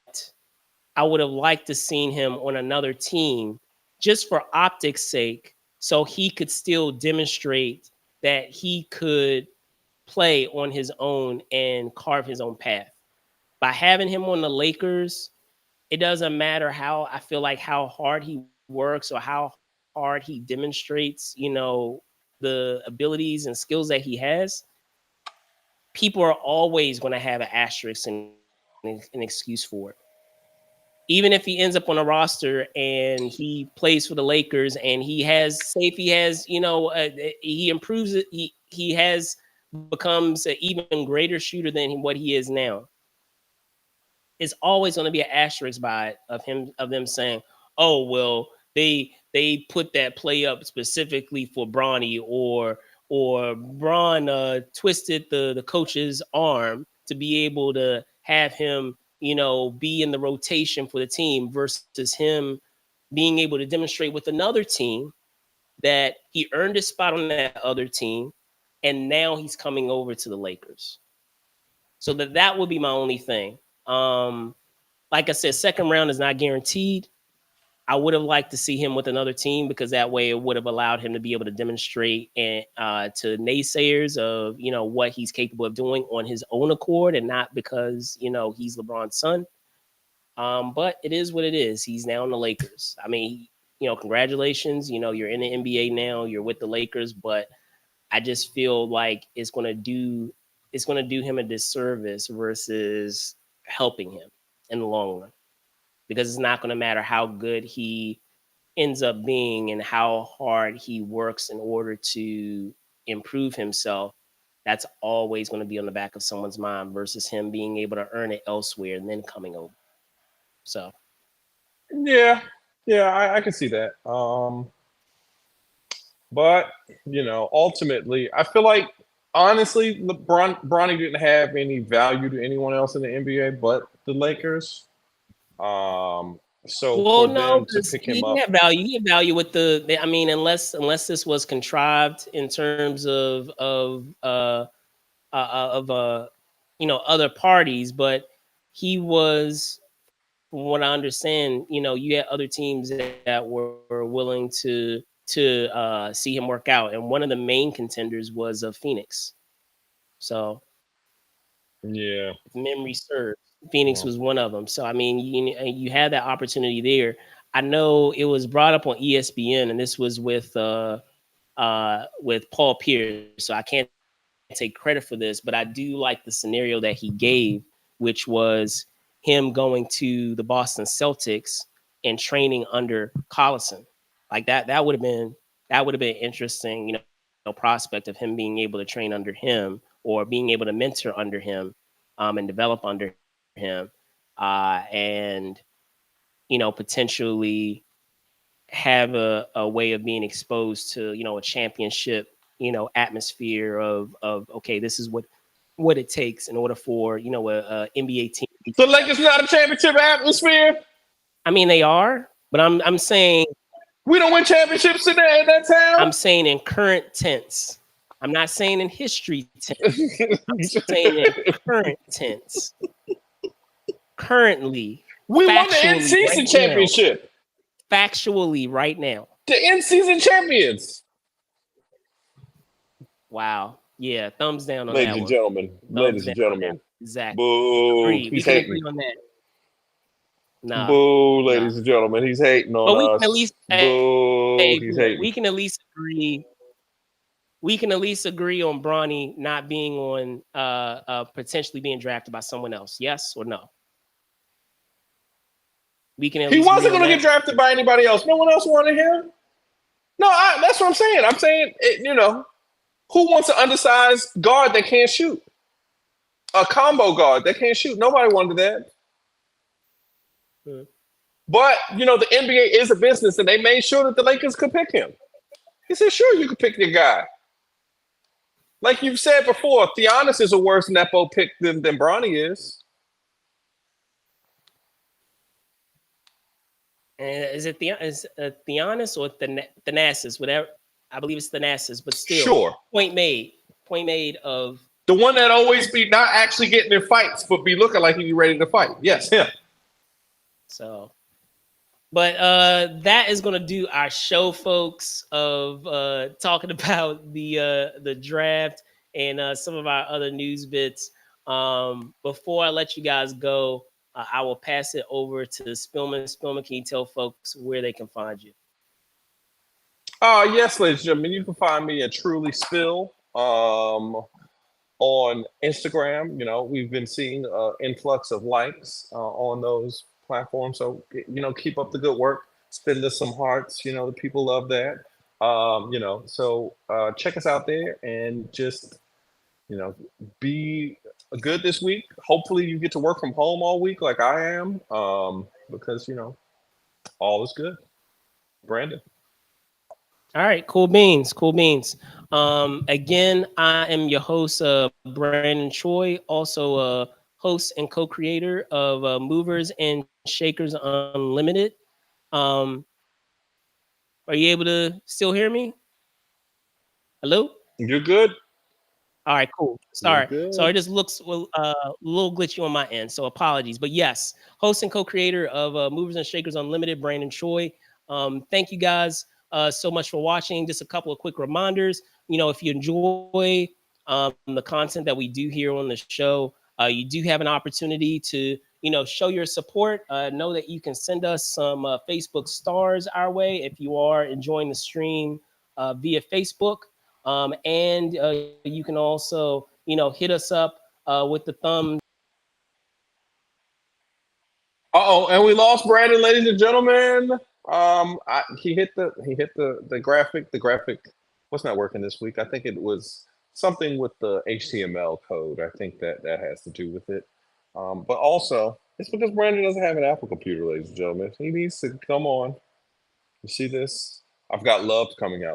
I would have liked to seen him on another team just for optics sake, so he could still demonstrate that he could play on his own and carve his own path. By having him on the Lakers, it doesn't matter how, I feel like, how hard he works or how hard he demonstrates, you know, the abilities and skills that he has. People are always going to have an asterisk and an excuse for it. Even if he ends up on a roster and he plays for the Lakers and he has, say if he has, you know, he improves it, he has becomes an even greater shooter than what he is now. It's always going to be an asterisk by it of them saying, "Oh well, they put that play up specifically for Bronny, or Braun twisted the coach's arm to be able to have him, you know, be in the rotation for the team, versus him being able to demonstrate with another team that he earned his spot on that other team, and now he's coming over to the Lakers." So that would be my only thing. Like I said, second round is not guaranteed. I would have liked to see him with another team, because that way it would have allowed him to be able to demonstrate and to naysayers of, you know, what he's capable of doing on his own accord, and not because, you know, he's LeBron's son. But it is what it is. He's now in the Lakers. I mean, congratulations. You're in the NBA now. You're with the Lakers, but I just feel like it's gonna do him a disservice versus helping him in the long run, because it's not gonna matter how good he ends up being and how hard he works in order to improve himself. That's always going to be on the back of someone's mind versus him being able to earn it elsewhere and then coming over. So Yeah, I can see that. But ultimately, I feel like honestly, Bronny didn't have any value to anyone else in the NBA but the Lakers. So well, for no, them to because pick he him up, had value. He had value with I mean, unless this was contrived in terms of other parties, but he was, from what I understand, you had other teams that were willing to see him work out, and one of the main contenders was Phoenix. So, yeah, if memory serves, Phoenix was one of them. So, I mean, you had that opportunity there. I know it was brought up on ESPN, and this was with Paul Pierce. So I can't take credit for this, but I do like the scenario that he gave, which was him going to the Boston Celtics and training under Collison. Like that would have been interesting, prospect of him being able to train under him or being able to mentor under him, and develop under him, and potentially have a way of being exposed to a championship atmosphere of okay, this is what it takes in order for a NBA team. the Lakers not a championship atmosphere. I mean, they are, but I'm saying We don't win championships in that town. I'm saying in current tense. I'm not saying in history tense. I'm saying in current tense. Currently, We won the factually in-season right championship. now, factually right now. The in-season champions. Wow. Yeah, thumbs down on Ladies that and one. gentlemen, ladies and gentlemen. Exactly. Boo. Agree. We He's can hating. agree on that. Nah. Boo, ladies and gentlemen. He's hating But on we us. can at least Boo. He's hating. we can at least agree. We can at least agree on Bronny not being on potentially being drafted by someone else. Yes or no? We can at He least wasn't agree going on to get that. drafted by anybody else. No one else wanted him. No, that's what I'm saying. I'm saying, who wants an undersized guard that can't shoot? A combo guard that can't shoot. Nobody wanted that. But, the NBA is a business, and they made sure that the Lakers could pick him. He said, sure, you can pick your guy. Like you've said before, Giannis is a worse Nepo pick than Bronny is. And is it Giannis or Thanasis? Whatever. I believe it's Thanasis, but still. Sure. Point made. Point made of the one that always be not actually getting in fights, but be looking like he ready to fight. Yes, him. So, but that is going to do our show, folks, of talking about the draft and some of our other news bits. Before I let you guys go, I will pass it over to Spillman. Spillman, can you tell folks where they can find you? Yes, ladies and gentlemen, you can find me at Truly Spill on Instagram. We've been seeing influx of likes on those platforms. So, keep up the good work. Spend us some hearts. The people love that. So check us out there and just, be good this week. Hopefully you get to work from home all week like I am, because, all is good. Brandon. All right, cool beans, cool beans. Again, I am your host, Brandon Choi, also a host and co-creator of Movers and Shakers Unlimited. Are you able to still hear me? Hello? You're good. All right, cool. Sorry. So it Good. just looks a little glitchy on my end, so apologies. But yes, host and co-creator of Movers and Shakers Unlimited, Brandon Choi. Thank you guys so much for watching. Just a couple of quick reminders. If you enjoy the content that we do here on the show, you do have an opportunity to show your support. Know that you can send us some Facebook stars our way if you are enjoying the stream via Facebook. And you can also, hit us up with the thumbs. And we lost Brandon, ladies and gentlemen. He hit the graphic. The graphic was not working this week. I think it was something with the HTML code. I think that has to do with it. But also, it's because Brandon doesn't have an Apple computer, ladies and gentlemen. He needs to come on. You see this? I've got Love coming out.